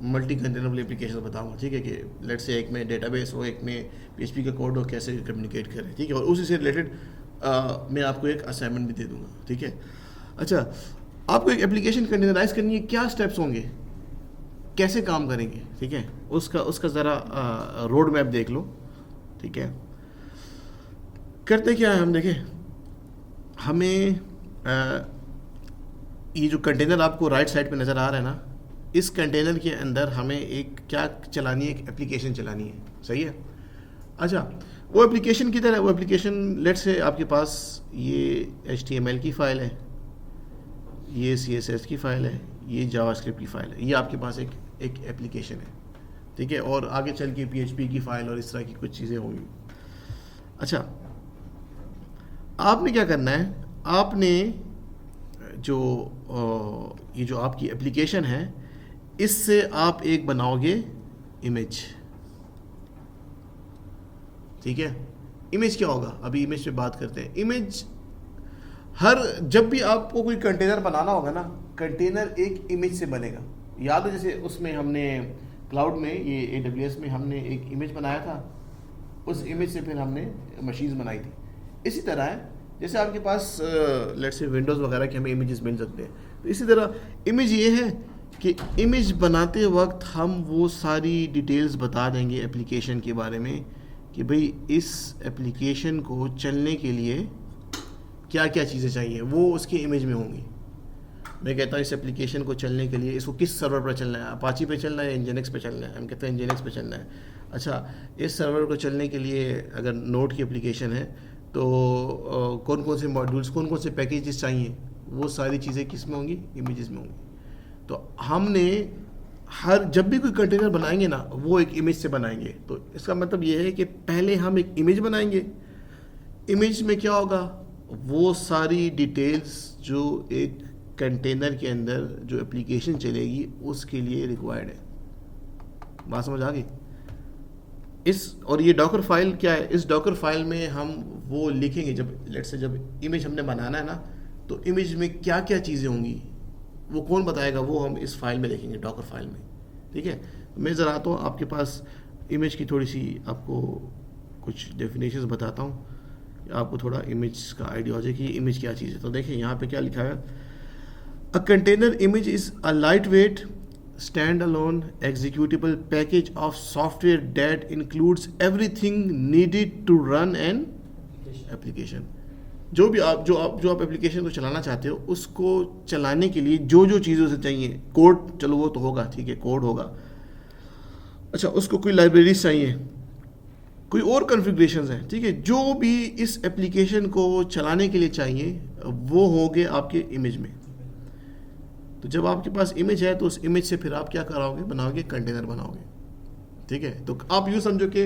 A: मल्टी कंटेनर वाली एप्लीकेशन बताऊंगा। ठीक है, कि लेट से एक में डेटाबेस हो, एक में PHP का कोड हो, कैसे कम्युनिकेट करें। ठीक है, और उसी से रिलेटेड मैं आपको एक असाइनमेंट भी दे दूंगा। ठीक है, अच्छा, आपको एक एप्लीकेशन कंटेनराइज करनी है, क्या स्टेप्स होंगे, कैसे काम करेंगे? ठीक है, उसका ज़रा रोड मैप देख लो। ठीक है, करते क्या है हम, देखें, हमें ये जो कंटेनर आपको राइट साइड पे नज़र आ रहा है ना, इस कंटेनर के अंदर हमें एक क्या चलानी है, एक एप्लीकेशन चलानी है। सही है, अच्छा, वो एप्लीकेशन किधर है? वो एप्लीकेशन लेट से आपके पास ये HTML की फ़ाइल है, ये CSS की फ़ाइल है, ये जावास्क्रिप्ट की फ़ाइल है, ये आपके पास एक एप्लीकेशन है। ठीक है, और आगे चल के PHP की फ़ाइल और इस तरह की कुछ चीज़ें होंगी। अच्छा, आपने क्या करना है, आपने ये जो आपकी एप्लीकेशन है, इससे आप एक बनाओगे इमेज। ठीक है, इमेज क्या होगा, अभी इमेज पे बात करते हैं। इमेज जब भी आपको कोई कंटेनर बनाना होगा ना, कंटेनर एक इमेज से बनेगा। याद है जैसे उसमें हमने क्लाउड में ये AWS में हमने एक इमेज बनाया था, उस इमेज से फिर हमने मशीन्स बनाई थी। इसी तरह है जैसे आपके पास लेट्स से विंडोज़ वगैरह के हमें इमेजेस मिल सकते हैं, तो इसी तरह इमेज ये है कि इमेज बनाते वक्त हम वो सारी डिटेल्स बता देंगे एप्लीकेशन के बारे में कि भाई इस एप्लीकेशन को चलने के लिए क्या क्या चीज़ें चाहिए, वो उसकी इमेज में होंगी। मैं कहता हूँ इस एप्लीकेशन को चलने के लिए इसको किस सर्वर पर चलना है, अपाची पे चलना है, nginx पे चलना है। हम कहते हैं nginx पे चलना है। अच्छा, इस सर्वर को चलने के लिए अगर नोड की एप्लीकेशन है तो कौन कौन से मॉड्यूल्स, कौन कौन से पैकेजेस चाहिए, वो सारी चीज़ें किस में होंगी, इमेजेस में होंगी। तो हमने जब भी कोई कंटेनर बनाएंगे ना, वो एक इमेज से बनाएंगे। तो इसका मतलब ये है कि पहले हम एक इमेज बनाएंगे। इमेज में क्या होगा, वो सारी डिटेल्स जो एक कंटेनर के अंदर जो एप्लीकेशन चलेगी उसके लिए रिक्वायर्ड है। बात समझ आ गई? और ये डॉकर फाइल क्या है, इस डॉकर फाइल में हम वो लिखेंगे, जब इमेज हमने बनाना है ना, तो इमेज में क्या क्या चीज़ें होंगी वो कौन बताएगा, वो हम इस फाइल में लिखेंगे, डॉकर फाइल में। ठीक है, मैं ज़रा आता हूँ आपके पास इमेज की थोड़ी सी आपको कुछ डेफिनेशंस बताता हूँ, आपको थोड़ा इमेज का आइडिया हो जाए कि इमेज क्या चीज़ है। तो देखिए यहाँ पे क्या लिखा है, a container image is a light weight standalone executable package of software that includes everything needed to run an application। जो आप एप्लीकेशन को चलाना चाहते हो, उसको चलाने के लिए जो जो चीज़ों से चाहिए, कोड चलो वो तो होगा, ठीक है, कोड होगा। अच्छा, उसको कोई लाइब्रेरीज चाहिए, कोई और कॉन्फ़िगरेशंस हैं, ठीक है, जो भी इस एप्लीकेशन को चलाने के लिए चाहिए वो होंगे आपके इमेज में। तो जब आपके पास इमेज है तो उस इमेज से फिर आप क्या कराओगे, बनाओगे, कंटेनर बनाओगे। ठीक है, तो आप यूँ समझो कि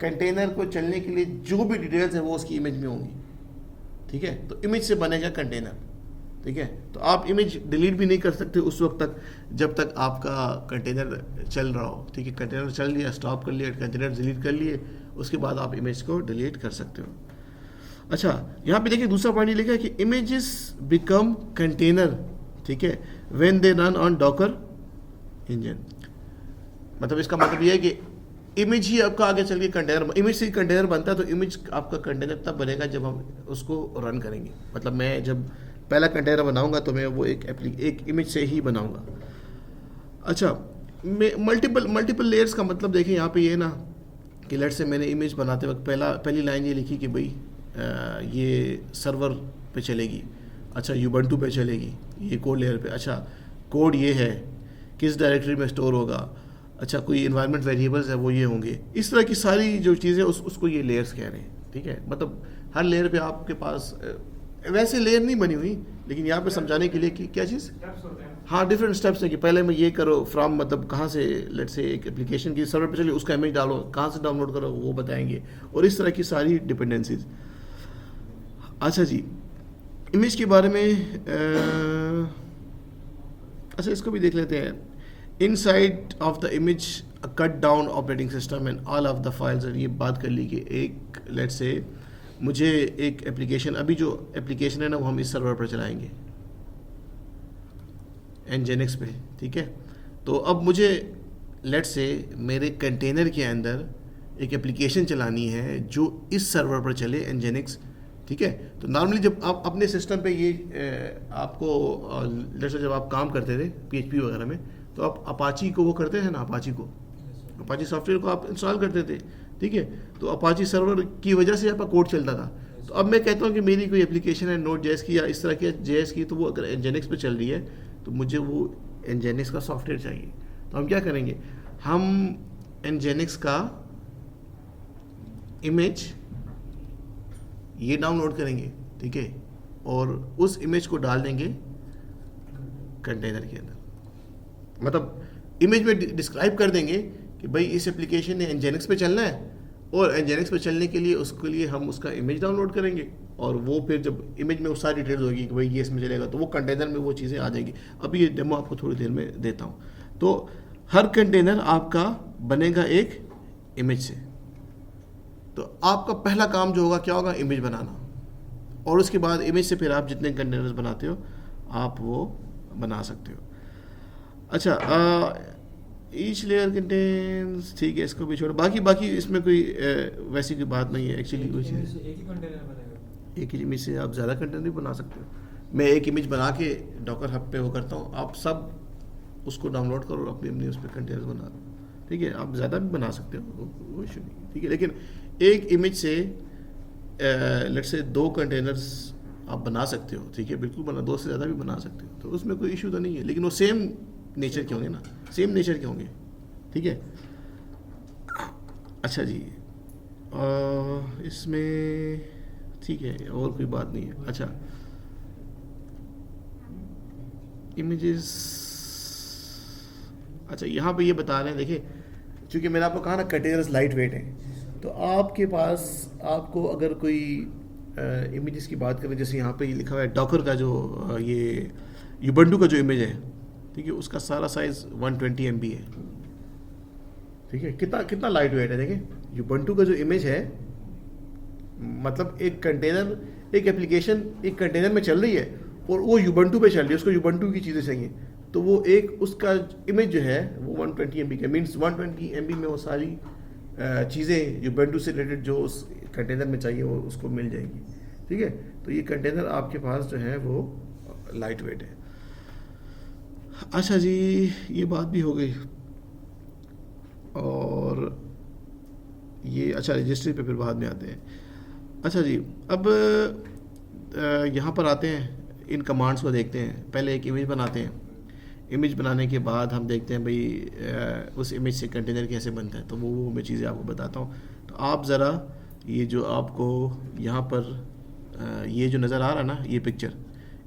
A: कंटेनर को चलने के लिए जो भी डिटेल्स है वो उसकी इमेज में होंगी। ठीक है, तो इमेज से बनेगा कंटेनर। ठीक है, तो आप इमेज डिलीट भी नहीं कर सकते उस वक्त तक जब तक आपका कंटेनर चल रहा हो। ठीक है, कंटेनर चल लिया, स्टॉप कर लिया, कंटेनर डिलीट कर लिए, उसके बाद आप इमेज को डिलीट कर सकते हो। अच्छा, यहाँ पे देखिए दूसरा पॉइंट ये लिखा है कि इमेजेस बिकम कंटेनर, ठीक है, when they run on Docker engine. मतलब इसका मतलब ये है कि इमेज ही आपका आगे चल के कंटेनर, इमेज से कंटेनर बनता है, तो इमेज आपका कंटेनर तब बनेगा जब हम उसको रन करेंगे। मतलब मैं जब पहला कंटेनर बनाऊंगा तो मैं वो एक इमेज से ही बनाऊंगा। अच्छा, मैं मल्टीपल लेयर्स का मतलब देखें यहाँ पे ये ना कि लेट्स से मैंने इमेज बनाते वक्त पहली लाइन ये लिखी कि भाई ये सर्वर पे चलेगी, अच्छा यूबंटू पे चलेगी, ये कोड लेयर पे, अच्छा कोड ये है, किस डायरेक्टरी में स्टोर होगा, अच्छा कोई इन्वायरमेंट वेरिएबल्स है वो ये होंगे। इस तरह की सारी जो चीज़ें उसको ये लेयर्स कह रहे हैं। ठीक है, मतलब हर लेयर पे आपके पास वैसे लेयर नहीं बनी हुई, लेकिन यहाँ पे समझाने के लिए कि क्या चीज़, हाँ डिफरेंट स्टेप्स है कि पहले मैं ये करो फ्रॉम, मतलब कहाँ से लेट्स से एक एप्लीकेशन की सर्वर पे चलिए, उसका इमेज डालो, कहाँ से डाउनलोड करो वो बताएंगे, और इस तरह की सारी डिपेंडेंसीज। अच्छा जी, इमेज के बारे में अच्छा इसको भी देख लेते हैं। Inside of the image cut down operating system and all of the files. ये बात कर ली कि एक लेट्स से मुझे एक एप्लीकेशन, अभी जो एप्लीकेशन है ना वो हम इस सर्वर पर चलाएंगे nginx पे। ठीक है, तो अब मुझे लेट्स से मेरे कंटेनर के अंदर एक एप्लीकेशन चलानी है जो इस सर्वर पर चले nginx। ठीक है, तो नॉर्मली जब आप अपने सिस्टम पे ये आपको लेट्स से जब आप काम करते थे PHP वगैरह में, तो आप अपाची को वो करते हैं ना, अपाची सॉफ्टवेयर को आप इंस्टॉल करते थे। ठीक है, तो अपाची सर्वर की वजह से आपका कोड चलता था। तो अब मैं कहता हूँ कि मेरी कोई एप्लीकेशन है Node.js की या इस तरह की JS की, तो वो अगर nginx पे चल रही है तो मुझे वो nginx का सॉफ्टवेयर चाहिए। तो हम क्या करेंगे, हम nginx का इमेज ये डाउनलोड करेंगे। ठीक है, और उस इमेज को डाल देंगे कंटेनर के अंदर। मतलब इमेज में डिस्क्राइब कर देंगे कि भाई इस एप्लीकेशन ने nginx पे चलना है, और nginx पे चलने के लिए उसके लिए हम उसका इमेज डाउनलोड करेंगे, और वो फिर जब इमेज में वो सारी डिटेल्स होगी कि भाई ये इसमें चलेगा, तो वो कंटेनर में वो चीज़ें आ जाएगी। अभी ये डेमो आपको थोड़ी देर में देता हूँ। तो हर कंटेनर आपका बनेगा एक इमेज से। तो आपका पहला काम जो होगा क्या होगा, इमेज बनाना, और उसके बाद इमेज से फिर आप जितने कंटेनर्स बनाते हो आप वो बना सकते हो। अच्छा, ईच लेयर कंटेन्स, ठीक है, इसको भी छोड़ो, बाकी इसमें कोई वैसी कोई बात नहीं है एक्चुअली। कोई चीज़
C: एक ही कंटेनर बनेगा,
A: एक ही इमेज से आप ज़्यादा कंटेनर नहीं बना सकते हो। मैं एक इमेज बना के डॉकर हब पे वो करता हूँ, आप सब उसको डाउनलोड करो, अपनी अपनी उस पर कंटेनर्स बना लो, ठीक है। आप ज़्यादा भी बना सकते हो, वो इशू नहीं, ठीक है। लेकिन एक इमेज से लेट्स से 2 कंटेनर्स आप बना सकते हो, ठीक है, बिल्कुल बना, 2 से ज़्यादा भी बना सकते हो, तो उसमें कोई इशू तो नहीं है। लेकिन वो सेम नेचर के होंगे ना, सेम नेचर के होंगे, ठीक है। अच्छा जी, इसमें ठीक है, और कोई बात नहीं है। अच्छा, इमेजेस, अच्छा यहाँ पे ये बता रहे हैं, देखिए, क्योंकि मैंने आपको कहा ना कंटेनर्स लाइट वेट हैं, तो आपके पास आपको अगर कोई इमेजेस की बात करें, जैसे यहाँ पे ये लिखा हुआ है डॉकर का जो ये यूबंटू का जो इमेज है, ठीक है, उसका सारा साइज 120 MB है, ठीक है। कितना कितना लाइट वेट है, देखिए यूबंटू का जो इमेज है, मतलब एक कंटेनर, एक एप्लीकेशन एक कंटेनर में चल रही है और वो यूबंटू पे चल रही है, उसको यूबंटू की चीज़ें चाहिए, तो वो एक उसका इमेज जो है वो 120 MB का, मीन्स 120 MB में वो सारी चीज़ें यूबंटू से रिलेटेड जो उस कंटेनर में चाहिए वो उसको मिल जाएगी, ठीक है। तो ये कंटेनर आपके पास जो है वो लाइट वेट है। अच्छा जी, ये बात भी हो गई, और ये अच्छा रजिस्ट्री पे फिर बाद में आते हैं। अच्छा जी, अब यहाँ पर आते हैं, इन कमांड्स को देखते हैं। पहले एक इमेज बनाते हैं, इमेज बनाने के बाद हम देखते हैं भाई उस इमेज से कंटेनर कैसे बनता है, तो वो मैं चीज़ें आपको बताता हूँ। तो आप ज़रा ये जो आपको यहाँ पर ये जो नज़र आ रहा ना, ये पिक्चर,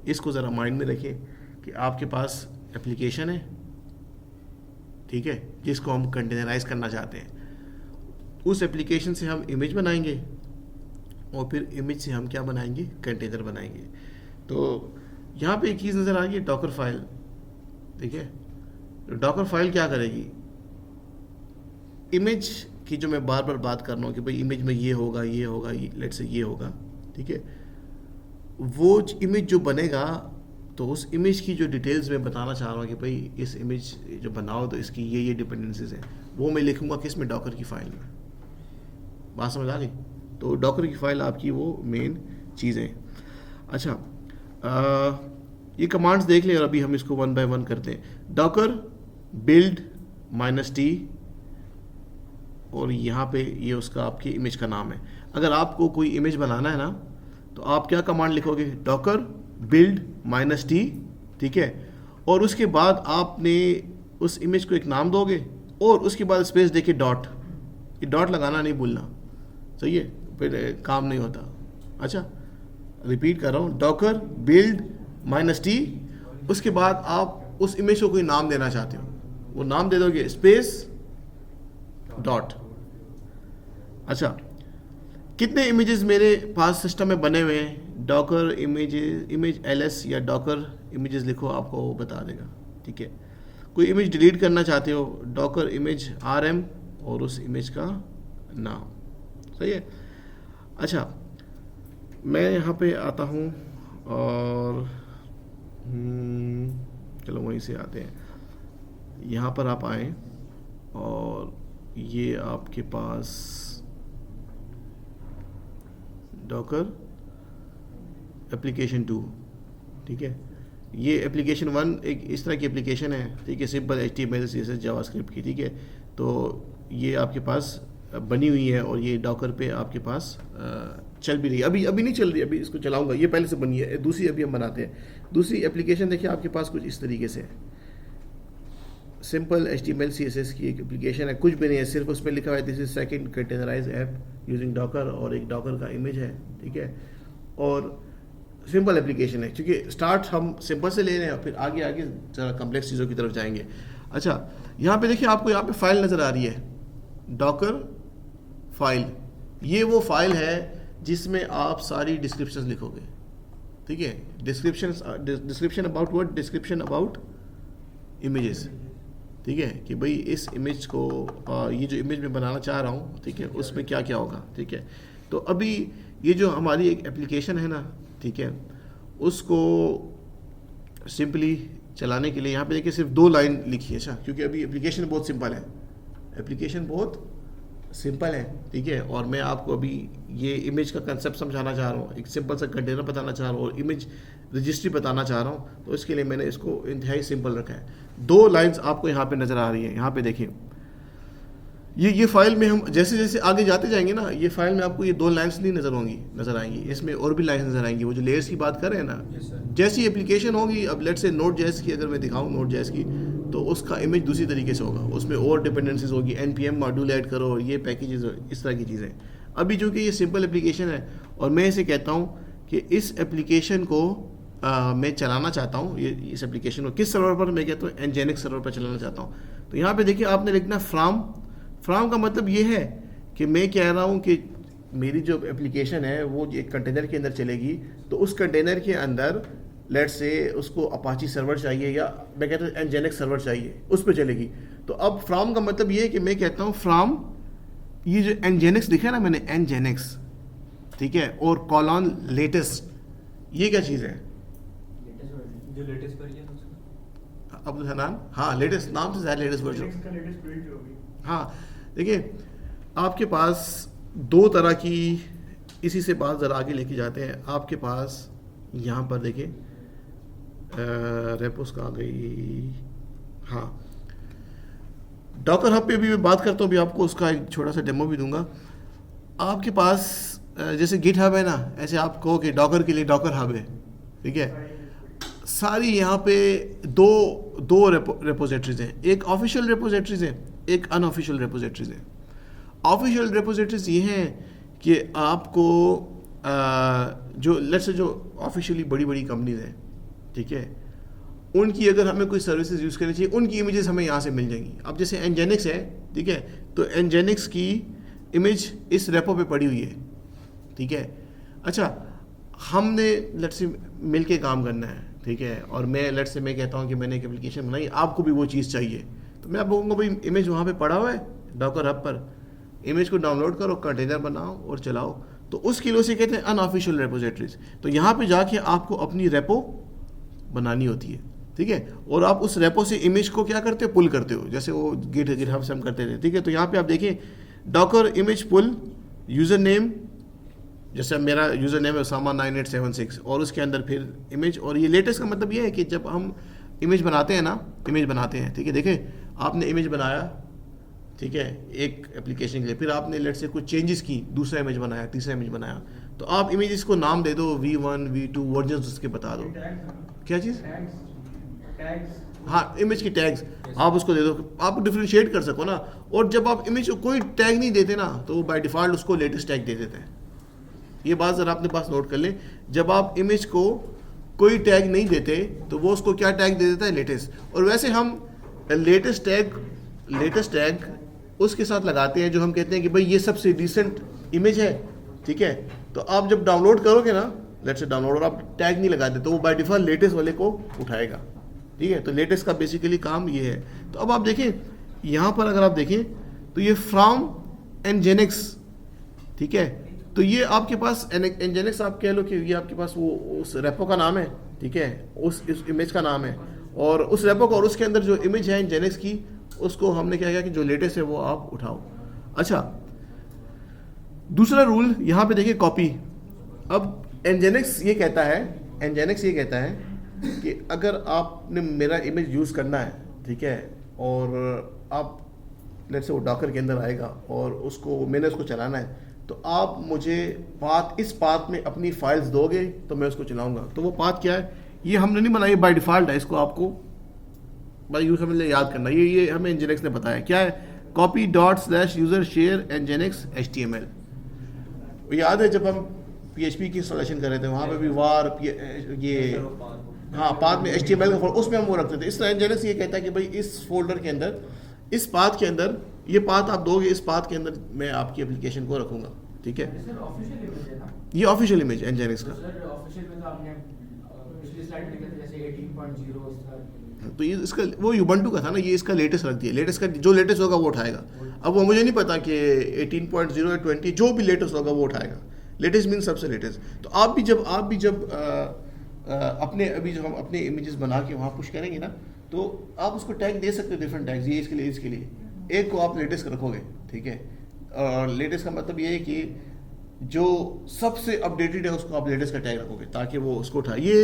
A: इसको ज़रा माइंड में रखें कि आपके पास एप्लीकेशन है, ठीक है, जिसको हम कंटेनराइज करना चाहते हैं। उस एप्लीकेशन से हम इमेज बनाएंगे और फिर इमेज से हम क्या बनाएंगे, कंटेनर बनाएंगे। तो यहाँ पे एक चीज़ नज़र आ रही है, डॉकर फाइल, ठीक है। तो डॉकर फाइल क्या करेगी, इमेज की जो मैं बार बार बात कर रहा हूँ कि भाई इमेज में ये होगा, ये होगा, लेट्स से ये होगा, ठीक है। वो इमेज जो बनेगा, तो उस इमेज की जो डिटेल्स मैं बताना चाह रहा हूँ कि भाई इस इमेज जो बनाओ तो इसकी ये डिपेंडेंसीज हैं, वो मैं लिखूँगा किस में, डॉकर की फ़ाइल में। बात समझ आ गई? तो डॉकर की फ़ाइल आपकी वो मेन चीज़ें। अच्छा, ये कमांड्स देख लें और अभी हम इसको 1 by 1 करते हैं। डॉकर बिल्ड -t, और यहाँ पे ये उसका आपकी इमेज का नाम है। अगर आपको कोई इमेज बनाना है ना, तो आप क्या कमांड लिखोगे, डॉकर बिल्ड -t, ठीक है। और उसके बाद आपने उस इमेज को एक नाम दोगे और उसके बाद स्पेस देके डॉट, ये डॉट लगाना नहीं भूलना, सही है, फिर काम नहीं होता। अच्छा, रिपीट कर रहा हूँ, डॉकर बिल्ड -t, उसके बाद आप उस इमेज को कोई नाम देना चाहते हो, वो नाम दे दोगे स्पेस डॉट। अच्छा, कितने इमेजेस मेरे पास सिस्टम में बने हुए हैं, डॉकर इमेज ls या डॉकर इमेजेस लिखो, आपको वो बता देगा, ठीक है। कोई इमेज डिलीट करना चाहते हो, डॉकर इमेज rm और उस इमेज का नाम, सही है। अच्छा, मैं यहाँ पे आता हूँ और चलो वहीं से आते हैं, यहाँ पर आप आए और ये आपके पास डॉकर एप्लीकेशन 2, ठीक है। ये एप्लीकेशन 1 एक इस तरह की एप्लीकेशन है, ठीक है, सिंपल HTML CSS जावास्क्रिप्ट की, ठीक है। तो ये आपके पास बनी हुई है और ये डॉकर पे आपके पास चल भी रही है। अभी नहीं चल रही, अभी इसको चलाऊंगा, ये पहले से बनी है। दूसरी अभी हम बनाते हैं। दूसरी एप्लीकेशन देखिए आपके पास कुछ इस तरीके से है, सिंपल HTML CSS की एक एप्लीकेशन है, कुछ भी नहीं है, सिर्फ उसमें लिखा हुआ है this is second containerise app using Docker, और एक डॉकर का इमेज है, ठीक है। और सिंपल एप्लीकेशन है, क्योंकि स्टार्ट हम सिंपल से ले रहे हैं, फिर आगे आगे ज़रा कम्प्लेक्स चीज़ों की तरफ जाएंगे। अच्छा, यहाँ पे देखिए आपको यहाँ पे फाइल नज़र आ रही है, डॉकर फाइल। ये वो फाइल है जिसमें आप सारी डिस्क्रिप्शन लिखोगे, ठीक है। Description about what, description about images, ठीक है, कि भाई इस इमेज को ये जो इमेज मैं बनाना चाह रहा हूँ, ठीक है, उसमें क्या क्या होगा, ठीक है। तो अभी ये जो हमारी एक एप्लीकेशन है ना, ठीक है, उसको सिंपली चलाने के लिए यहाँ पे देखिए सिर्फ 2 लाइन लिखी है। अच्छा, क्योंकि अभी एप्लीकेशन बहुत सिंपल है, एप्लीकेशन बहुत सिंपल है, ठीक है। और मैं आपको अभी ये इमेज का कंसेप्ट समझाना चाह रहा हूँ, एक सिंपल सा कंटेनर बताना चाह रहा हूँ और इमेज रजिस्ट्री बताना चाह रहा हूँ, तो इसके लिए मैंने इसको इंतहाई सिंपल रखा है। 2 लाइंस आपको यहाँ पे नज़र आ रही है, यहाँ पे देखिए ये फाइल में हम जैसे जैसे आगे जाते जाएंगे ना, ये फाइल में आपको ये 2 लाइंस नहीं नज़र आएंगी, इसमें और भी लाइन्स नज़र आएंगी। वो जो लेयर्स की बात कर रहे हैं ना, जैसी एप्लीकेशन होगी, अब लेट से Node.js की अगर मैं दिखाऊँ Node.js की, तो उसका इमेज दूसरी तरीके से होगा, उसमें और डिपेंडेंसीज होगी, npm मॉड्यूल ऐड करो, ये पैकेजेस, इस तरह की चीज़ें। अभी जो कि ये सिंपल एप्लीकेशन है और मैं इसे कहता हूँ कि इस एप्लीकेशन को मैं चलाना चाहता हूँ, ये इस एप्लीकेशन को किस सर्वर पर, मैं कहता हूँ Nginx सर्वर पर चलाना चाहता हूँ। तो यहाँ पे देखिए आपने लिखना फ्रॉम का मतलब ये है कि मैं कह रहा हूँ कि मेरी जो एप्लीकेशन है वो एक कंटेनर के अंदर चलेगी, तो उस कंटेनर के अंदर लेट से उसको अपाची सर्वर चाहिए या मैं कहता हूँ Nginx सर्वर चाहिए, उस पर चलेगी। तो अब फ्रॉम का मतलब ये है कि मैं कहता हूँ फ्रॉम, ये जो Nginx लिखा है ना मैंने, Nginx, ठीक है, और कॉलन लेटेस्ट, ये क्या चीज़ है?
C: जो लेटेस्ट वर्जन है उसका।
A: अब्दुल हनान, हाँ, लेटेस्ट नाम से लेटेस्ट वर्जन।
B: इसका लेटेस्ट बिल्ड जो होगी।
A: हाँ, देखिए आपके पास 2 तरह की, इसी से बात ज़रा आगे लेके जाते हैं। आपके पास यहाँ पर देखिए रेपोस का आ गई, हाँ, डॉकर हब पे भी मैं बात करता हूँ, अभी आपको उसका एक छोटा सा डेमो भी दूंगा। आपके पास जैसे गिट हब है ना, ऐसे आप कहो कि डॉकर के लिए डॉकर हब है, ठीक है। सारी यहाँ पे दो रेपोजिटरीज हैं, एक ऑफिशियल रेपोजिटरीज है, एक अनऑफिशियल रेपोजिटरीज है। ऑफिशियल रेपोजिटरीज ये हैं कि आपको जो लेट्स से जो ऑफिशियली बड़ी बड़ी कंपनीज हैं, ठीक है, उनकी अगर हमें कोई सर्विसेज यूज़ करनी चाहिए, उनकी इमेजेस हमें यहाँ से मिल जाएंगी। अब जैसे Nginx है, ठीक है, तो Nginx की इमेज इस रेपो पे पड़ी हुई है, ठीक है। अच्छा, हमने लेट्स से मिल के काम करना है, ठीक है, और मैं लेट्स से मैं कहता हूँ कि मैंने एक एप्लीकेशन बनाई, आपको भी वो चीज़ चाहिए, तो मैं आपको कहूँगा भाई इमेज वहाँ पे पड़ा हुआ है डॉकर हब पर, इमेज को डाउनलोड करो, कंटेनर बनाओ और चलाओ। तो उस किलो से कहते हैं अनऑफिशियल रेपोजिटरीज। तो यहाँ पे जाके आपको अपनी रेपो बनानी होती है, ठीक है, और आप उस रेपो से इमेज को क्या करते हो, पुल करते हो, जैसे वो गिट हब से हम करते थे, ठीक है। तो यहाँ पे आप देखिए डॉकर इमेज पुल, यूज़र नेम, जैसे मेरा यूज़र नेम है उसामा 9876, और उसके अंदर फिर इमेज। और ये लेटेस्ट का मतलब ये है कि जब हम इमेज बनाते हैं ना, इमेज बनाते हैं, ठीक है, देखें आपने इमेज बनाया, ठीक है, एक एप्लीकेशन के लिए, फिर आपने लेट से कुछ चेंजेस की, दूसरा इमेज बनाया, तीसरा इमेज बनाया, तो आप इमेजेस को नाम दे दो, V1 V2 वर्जन उसके बता दो, क्या चीज़, हाँ, इमेज की टैग्स आप उसको दे दो, आप डिफ्रेंशिएट कर सको ना। और जब आप इमेज को कोई टैग नहीं देते ना, तो वो बाय डिफ़ॉल्ट उसको लेटेस्ट टैग दे देते हैं। ये बात ज़रा अपने पास नोट कर लें, जब आप इमेज को कोई टैग नहीं देते तो वो उसको क्या टैग दे देता है, लेटेस्ट। और वैसे हम लेटेस्ट टैग उसके साथ लगाते हैं जो हम कहते हैं कि भाई ये सबसे रिसेंट इमेज है, ठीक है। तो आप जब डाउनलोड करोगे ना, लेट्स से डाउनलोड, और आप टैग नहीं लगाते तो वो बाय डिफ़ॉल्ट लेटेस्ट वाले को उठाएगा, ठीक है। तो लेटेस्ट का बेसिकली काम ये है। तो अब आप देखें यहाँ पर, अगर आप देखें तो ये फ्रॉम Nginx, ठीक है, तो ये आपके पास Nginx, आप कह लो कि ये आपके पास वो उस रेपो का नाम है, ठीक है, उस इमेज का नाम है, और उस रेपो का, और उसके अंदर जो इमेज है Nginx की, उसको हमने क्या किया कि जो लेटेस्ट है वो आप उठाओ। अच्छा, दूसरा रूल यहाँ पे देखिए, कॉपी। अब Nginx ये कहता है कि अगर आपने मेरा इमेज यूज़ करना है, ठीक है, और आप लेट्स से वो डॉकर के अंदर आएगा और मैंने उसको चलाना है, तो आप मुझे इस पाथ में अपनी फाइल्स दोगे तो मैं उसको चलाऊंगा। तो वो पाथ क्या है, ये हमने नहीं बनाई, बाय डिफ़ॉल्ट है, इसको आपको भाई यूज समझ ले, याद करना। ये हमें Nginx ने बताया क्या है, copy./user share Nginx HTML। याद है जब हम PHP की इंस्टॉलेशन कर रहे थे, वहाँ पे भी वार ये, हाँ, पाथ में HTML का फोल्डर, उसमें हम वो रखते थे। इस तरह Nginx ये कहता है कि भाई इस फोल्डर के अंदर, इस पाथ के अंदर, ये पाथ आप दोगे, इस पाथ के अंदर मैं आपकी एप्लीकेशन को रखूँगा, ठीक है। ये ऑफिशियल इमेज है Nginx का।
C: पिछली स्लाइड में कहते जैसे 18.0 इसका
A: तो ये इसका वो यूबंटू का था ना, ये इसका लेटेस्ट रख दिया, लेटेस्ट का जो लेटेस्ट होगा वो उठाएगा। अब वो मुझे नहीं पता कि 18.0 या 20 जो भी लेटेस्ट होगा वो उठाएगा। लेटेस्ट मीन सबसे लेटेस्ट। तो आप भी जब अपने अभी जो हम अपने इमेजेस बना के वहाँ पुश करेंगे ना, तो आप उसको टैग दे सकते हो, डिफरेंट टैग्स, ये इसके लिए इसके लिए। एक को आप लेटेस्ट रखोगे, ठीक है, और लेटेस्ट का मतलब ये है कि जो सबसे अपडेटेड है उसको आप लेटेस्ट का टैग रखोगे ताकि वो उसको उठाए। ये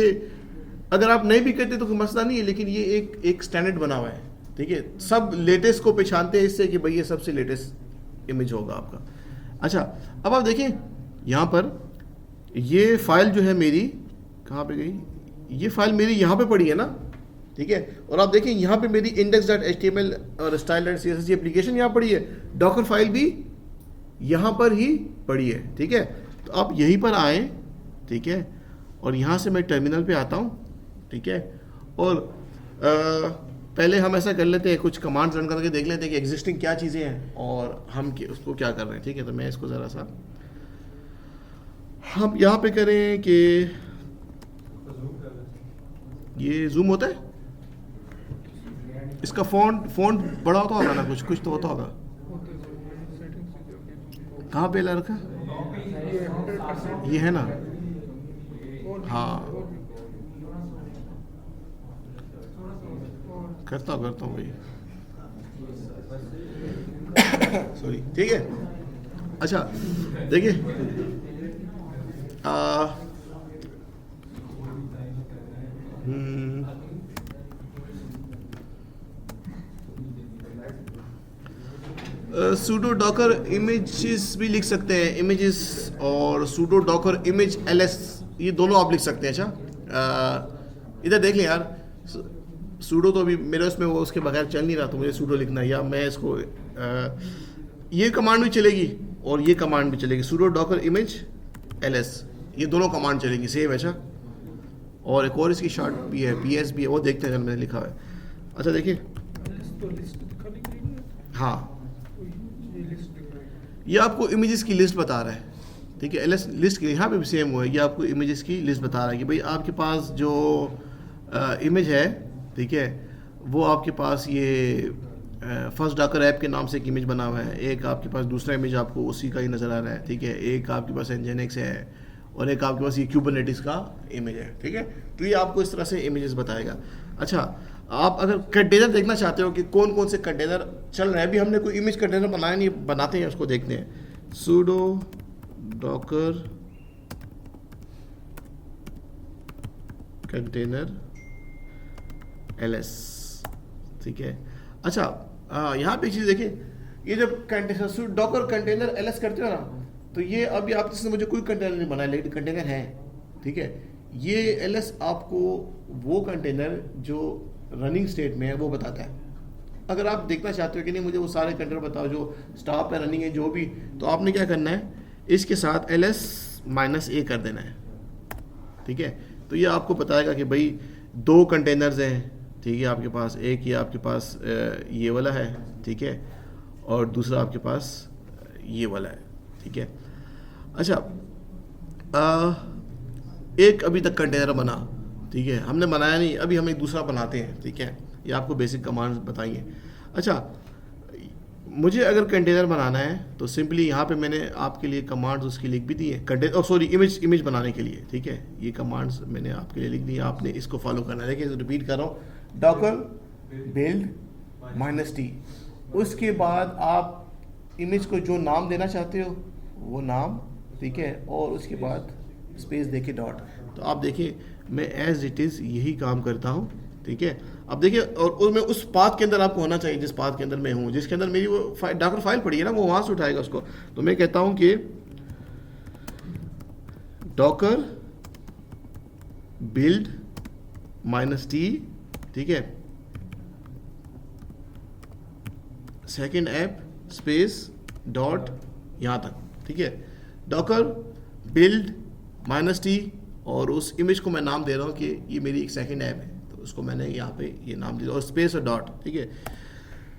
A: अगर आप नहीं भी करते तो कोई मसला नहीं है, लेकिन ये एक स्टैंडर्ड बना हुआ है, ठीक है। सब लेटेस्ट को पहचानते हैं इससे कि भाई ये सबसे लेटेस्ट इमेज होगा आपका। अच्छा, अब आप देखें यहाँ पर ये फाइल जो है मेरी कहाँ पे गई, ये फाइल मेरी यहाँ पे पड़ी है ना, ठीक है। और आप देखें यहाँ पे मेरी index.html और style.css एप्लीकेशन यहाँ पड़ी है, डॉकर फाइल भी यहाँ पर ही पड़ी है, ठीक है। तो आप यहीं पर आए, ठीक है, और यहाँ से मैं टर्मिनल पे आता हूँ, ठीक है। और पहले हम ऐसा कर लेते हैं, कुछ कमांड्स रन करके देख लेते हैं कि एग्जिस्टिंग क्या चीज़ें हैं और हम उसको क्या कर रहे हैं, ठीक है। तो मैं इसको ज़रा सा हम यहाँ पे करें कि ये जूम होता है, इसका फ़ॉन्ट बड़ा होता होगा ना, कुछ तो होता होगा। कहाँ पे ला रखा, ये है ना, हाँ करता हूँ भाई सॉरी, ठीक है। अच्छा देखिए, सूडो डॉकर इमेजेस भी लिख सकते हैं, इमेजेस और सूडो डॉकर इमेज ls, ये दोनों आप लिख सकते हैं। अच्छा इधर देख लें यार, सूडो तो अभी मेरे उसमें वो उसके बगैर चल नहीं रहा, तो मुझे सूडो लिखना है, या मैं इसको ये कमांड भी चलेगी और ये कमांड भी चलेगी, सूडो डॉकर इमेज ls, ये दोनों कमांड चलेंगी सेम। अच्छा, और एक और इसकी शॉर्ट भी है, ps भी है, वो देखते हैं अगर मैंने लिखा है। अच्छा देखिए, हाँ ये आपको इमेजेस की लिस्ट बता रहा है, ठीक है। ls लिस्ट के यहाँ पे भी सेम हुआ है, ये आपको इमेजेस की लिस्ट बता रहा है कि भाई आपके पास जो इमेज है, ठीक है, वो आपके पास ये फर्स्ट डॉकर ऐप के नाम से एक इमेज बना हुआ है, एक आपके पास दूसरा इमेज आपको उसी का ही नज़र आ रहा है, ठीक है, एक आपके पास nginx है और एक आपके पास ये कुबरनेटिस का इमेज है, ठीक है। तो ये आपको इस तरह से इमेजेस बताएगा। अच्छा, आप अगर कंटेनर देखना चाहते हो कि कौन कौन से कंटेनर चल रहे हैं, अभी हमने कोई इमेज कंटेनर बनाया नहीं, बनाते हैं उसको देखते हैं। सूडो डॉकर कंटेनर ls, ठीक है। अच्छा यहाँ पे एक चीज़ देखिए, ये जब डॉकर कंटेनर ls करते हो ना, तो ये अभी आप जिसने मुझे कोई कंटेनर नहीं बनाया लेकिन कंटेनर है, ठीक है। ये ls आपको वो कंटेनर जो रनिंग स्टेट में है वो बताता है। अगर आप देखना चाहते हो कि नहीं मुझे वो सारे कंटेनर बताओ जो स्टॉप है, रनिंग है, जो भी, तो आपने क्या करना है, इसके साथ ls-a कर देना है, ठीक है। तो ये आपको बताएगा कि भाई दो कंटेनर्स हैं, ठीक है, आपके पास एक ये आपके पास ये वाला है, ठीक है, और दूसरा आपके पास ये वाला है, ठीक है। अच्छा एक अभी तक कंटेनर बना, ठीक है, हमने बनाया नहीं, अभी हम एक दूसरा बनाते हैं, ठीक है। ये आपको बेसिक कमांड्स बताइए। अच्छा, मुझे अगर कंटेनर बनाना है तो सिंपली यहाँ पे मैंने आपके लिए कमांड्स उसकी लिख भी दी है, इमेज बनाने के लिए, ठीक है। ये कमांड्स मैंने आपके लिए लिख दी है, आपने इसको फॉलो करना है। देखिए रिपीट कर रहा हूँ, डॉकर बिल्ड -t, उसके बाद आप इमेज को जो नाम देना चाहते हो वो नाम, ठीक है, और उसके बाद स्पेस देके डॉट। तो आप देखिए मैं एज इट इज़ यही काम करता हूँ, ठीक है। अब देखिए, और मैं उस पाथ के अंदर आपको होना चाहिए जिस पाथ के अंदर मैं हूँ, जिसके अंदर मेरी वो डॉकर फाइल पड़ी है ना, वो वहाँ से उठाएगा उसको। तो मैं कहता हूँ कि डॉकर बिल्ड -t, ठीक है, सेकेंड ऐप स्पेस डॉट यहाँ तक, ठीक है। डॉकर बिल्ड -t और उस इमेज को मैं नाम दे रहा हूँ कि ये मेरी एक सेकेंड ऐप है, तो उसको मैंने यहाँ पे ये नाम दिया और स्पेस और डॉट, ठीक है।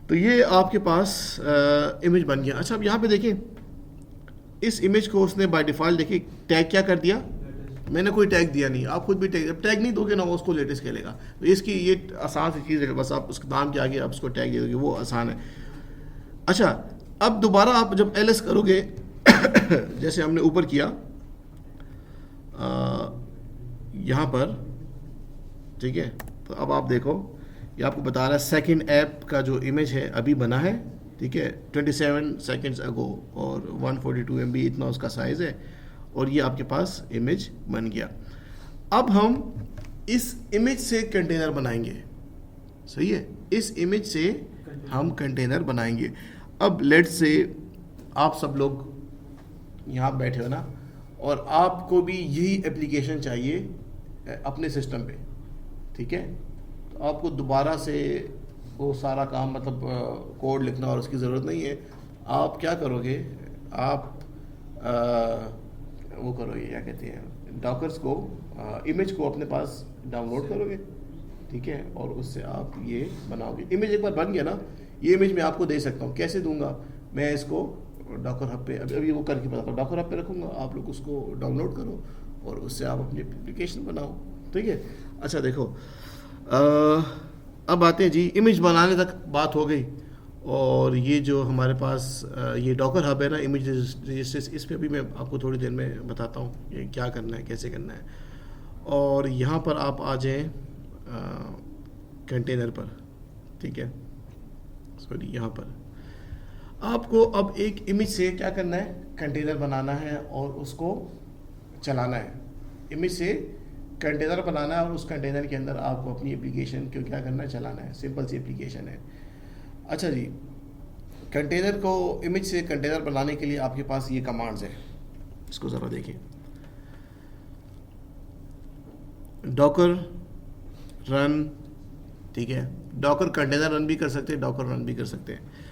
A: तो ये आपके पास इमेज बन गया। अच्छा, अब यहाँ पे देखिए, इस इमेज को उसने बाय डिफ़ॉल्ट देखिए टैग क्या कर दिया, मैंने कोई टैग दिया नहीं, आप खुद भी टैग, जब टैग नहीं दोगे ना वो उसको लेटेस्ट खेलेगा। तो इसकी ये आसान सी चीज़ है, बस आप उसके नाम के आगे आप उसको टैग दे दोगे, वो आसान है। अच्छा, अब दोबारा आप जब एलएस करोगे जैसे हमने ऊपर किया यहाँ पर, ठीक है, तो अब आप देखो ये आपको बता रहा है सेकंड ऐप का जो इमेज है अभी बना है, ठीक है, 27 सेकंड्स अगो, और 142 MB इतना उसका साइज़ है, और ये आपके पास इमेज बन गया। अब हम इस इमेज से कंटेनर बनाएंगे, सही है, इस इमेज से हम कंटेनर बनाएंगे। अब लेट्स से आप सब लोग यहाँ बैठे हो ना, और आपको भी यही एप्लीकेशन चाहिए अपने सिस्टम पे, ठीक है, तो आपको दोबारा से वो सारा काम मतलब कोड लिखना और उसकी ज़रूरत नहीं है। आप क्या करोगे, आप वो करोगे, क्या कहते हैं, डॉकर्स को, इमेज को अपने पास डाउनलोड करोगे, ठीक है, और उससे आप ये बनाओगे। इमेज एक बार बन गया ना, ये इमेज मैं आपको दे सकता हूँ, कैसे दूंगा, मैं इसको डॉकर हब पे अभी वो करके बताता हूँ, डॉकर हब पे रखूँगा, आप लोग उसको डाउनलोड करो और उससे आप अपनी एप्लीकेशन बनाओ, ठीक है। अच्छा देखो, अब आते हैं जी, इमेज बनाने तक बात हो गई, और ये जो हमारे पास ये डॉकर हब है ना, इमेज रजिस्टर्स, इस पर भी मैं आपको थोड़ी देर में बताता हूँ ये क्या करना है, कैसे करना है। और यहाँ पर आप आ जाएं कंटेनर पर, ठीक है, सॉरी, यहाँ पर आपको अब एक इमेज से क्या करना है, कंटेनर बनाना है और उसको चलाना है। इमेज से कंटेनर बनाना है और उस कंटेनर के अंदर आपको अपनी एप्लीकेशन को क्या करना है, चलाना है। सिंपल सी एप्लीकेशन है। अच्छा जी, कंटेनर को, इमेज से कंटेनर बनाने के लिए आपके पास ये कमांड्स है, इसको ज़रा देखिए। डॉकर रन, ठीक है, डॉकर कंटेनर रन भी कर सकते हैं, डॉकर रन भी कर सकते हैं।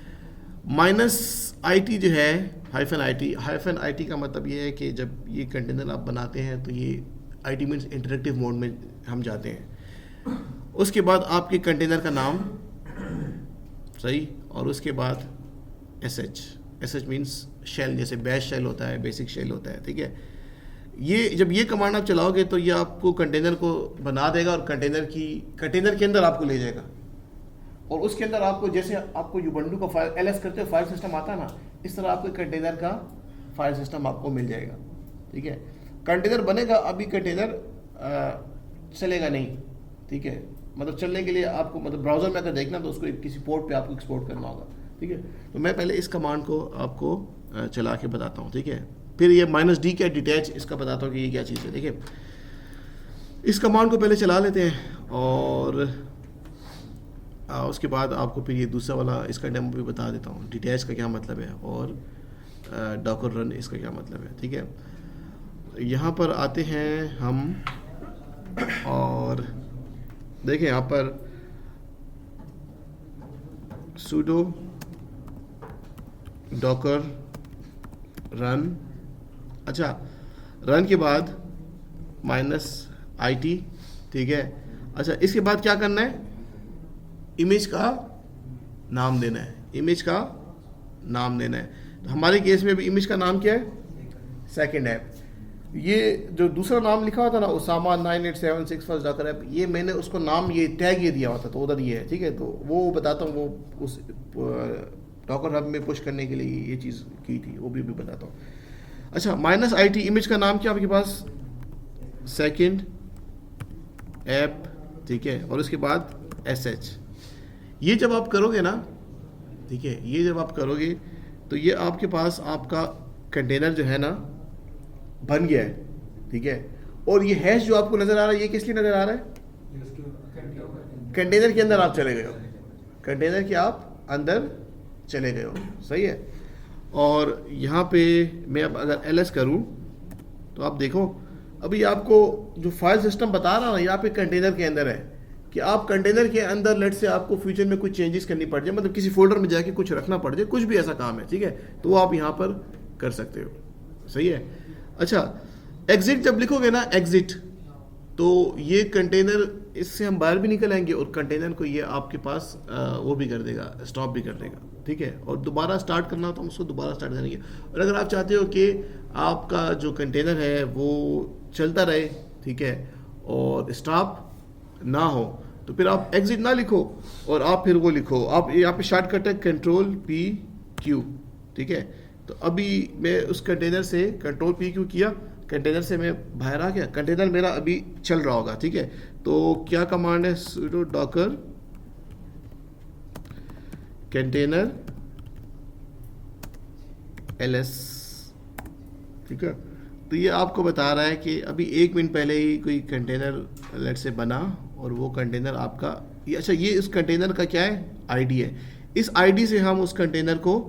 A: -IT जो है, -IT का मतलब ये है कि जब ये कंटेनर आप बनाते हैं तो ये IT मीन्स इंटरेक्टिव मोड में हम जाते हैं। उसके बाद आपके कंटेनर का नाम, सही, और उसके बाद SH मीन्स शेल, जैसे बैश शेल होता है, बेसिक शेल होता है, ठीक है। ये जब ये कमांड आप चलाओगे तो ये आपको कंटेनर को बना देगा और कंटेनर के अंदर आपको ले जाएगा, और उसके अंदर आपको, जैसे आपको यूबंटू का फाइल एलएस करते हो फाइल सिस्टम आता है ना, इस तरह आपको कंटेनर का फाइल सिस्टम आपको मिल जाएगा, ठीक है। कंटेनर बनेगा, अभी कंटेनर चलेगा नहीं, ठीक है, मतलब चलने के लिए आपको, मतलब ब्राउजर में अगर देखना तो उसको किसी पोर्ट पे आपको एक्सपोर्ट करना होगा, ठीक है। तो मैं पहले इस कमांड को आपको चला के बताता हूँ, ठीक है, फिर ये -D क्या डिटैच, इसका बताता हूँ कि ये क्या चीज़ है, देखिए। इस कमांड को पहले चला लेते हैं, और उसके बाद आपको फिर ये दूसरा वाला इसका डेमो भी बता देता हूँ, डिटैच का क्या मतलब है और डॉकर रन इसका क्या मतलब है, ठीक है। यहाँ पर आते हैं हम, और देखें यहाँ पर sudo डॉकर रन। अच्छा, रन के बाद -IT, ठीक है। अच्छा, इसके बाद क्या करना है, इमेज का नाम देना है, इमेज का नाम देना है। तो हमारे केस में भी इमेज का नाम क्या है, सेकंड ऐप। ये जो दूसरा नाम लिखा हुआ था ना, उसामा 9876 फर्स्ट डॉकर ऐप, ये मैंने उसको नाम, ये टैग ये दिया हुआ था, तो उधर ये है, ठीक है। तो वो बताता हूँ, वो उस डॉकर हब में पुश करने के लिए ये चीज़ की थी, वो भी बताता हूँ। अच्छा, -IT, इमेज का नाम क्या आपके पास, सेकंड ऐप, ठीक है, और उसके बाद SH। ये जब आप करोगे ना, ठीक है, ये जब आप करोगे तो ये आपके पास आपका कंटेनर जो है ना बन गया है, ठीक है। और ये हैश जो आपको नज़र आ रहा है, ये किस लिए नज़र आ रहा है, कंटेनर के अंदर आप चले गए हो, कंटेनर के आप अंदर चले गए हो, सही है। और यहाँ पे मैं अब अगर LS करूँ तो आप देखो, अभी आपको जो फाइल सिस्टम बता रहा ना, यहाँ पे कंटेनर के अंदर है, कि आप कंटेनर के अंदर लेट से आपको फ्यूचर में कुछ चेंजेस करनी पड़ जाए, मतलब किसी फोल्डर में जाके कुछ रखना पड़ जाए, कुछ भी ऐसा काम है, ठीक है, तो वो आप यहाँ पर कर सकते हो, सही है। अच्छा, एग्जिट जब लिखोगे ना, एग्जिट, तो ये कंटेनर, इससे हम बाहर भी निकल आएंगे और कंटेनर को ये आपके पास वो भी कर देगा, स्टॉप भी कर देगा, ठीक है। और दोबारा स्टार्ट करना हो तो हम उसको दोबारा स्टार्ट करेंगे। और अगर आप चाहते हो कि आपका जो कंटेनर है वो चलता रहे, ठीक है, और स्टॉप ना हो, तो फिर आप एग्जिट ना लिखो और आप फिर वो लिखो, आप यहाँ पे शॉर्टकट है Ctrl+P+Q, ठीक है। तो अभी मैं उस कंटेनर से Ctrl+P+Q किया, कंटेनर से मैं बाहर आ गया, कंटेनर मेरा अभी चल रहा होगा, ठीक है। तो क्या कमांड है, sudo docker कंटेनर ls, ठीक है। तो ये आपको बता रहा है कि अभी 1 मिनट पहले ही कोई कंटेनर लेट से बना और वो कंटेनर आपका ये, अच्छा ये इस कंटेनर का क्या है, आईडी है, इस आईडी से हम उस कंटेनर को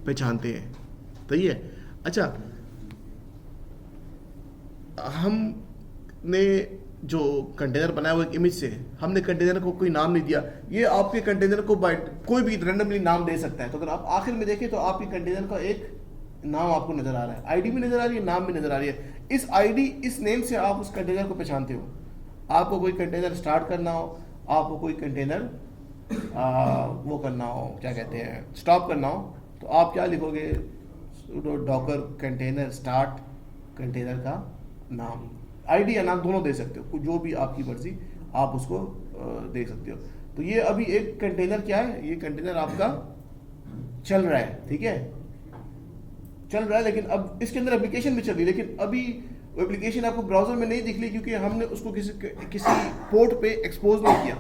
A: पहचानते हैं, सही है। अच्छा, हमने जो कंटेनर बनाया वो एक इमेज से, हमने कंटेनर को कोई नाम नहीं दिया, ये आपके कंटेनर को कोई भी रैंडमली नाम दे सकता है। तो अगर आप आखिर में देखें तो आपके कंटेनर का एक नाम आपको नजर आ रहा है, आईडी भी नजर आ रही है, नाम भी नजर आ रही है। इस आईडी, इस नेम से आप उस कंटेनर को पहचानते हो। आपको कोई कंटेनर स्टार्ट करना हो, आपको कोई कंटेनर वो करना हो, क्या कहते हैं, स्टॉप करना हो, तो आप क्या लिखोगे, sudo docker container start, container का नाम, आईडी या नाम दोनों दे सकते हो, जो भी आपकी मर्जी आप उसको दे सकते हो। तो ये अभी एक कंटेनर क्या है, ये कंटेनर आपका चल रहा है, ठीक है, चल रहा है, लेकिन अब इसके अंदर एप्लीकेशन भी चल रही है, लेकिन अभी वो एप्लीकेशन आपको ब्राउजर में नहीं दिख रही क्योंकि हमने उसको किसी पोर्ट पे एक्सपोज नहीं किया।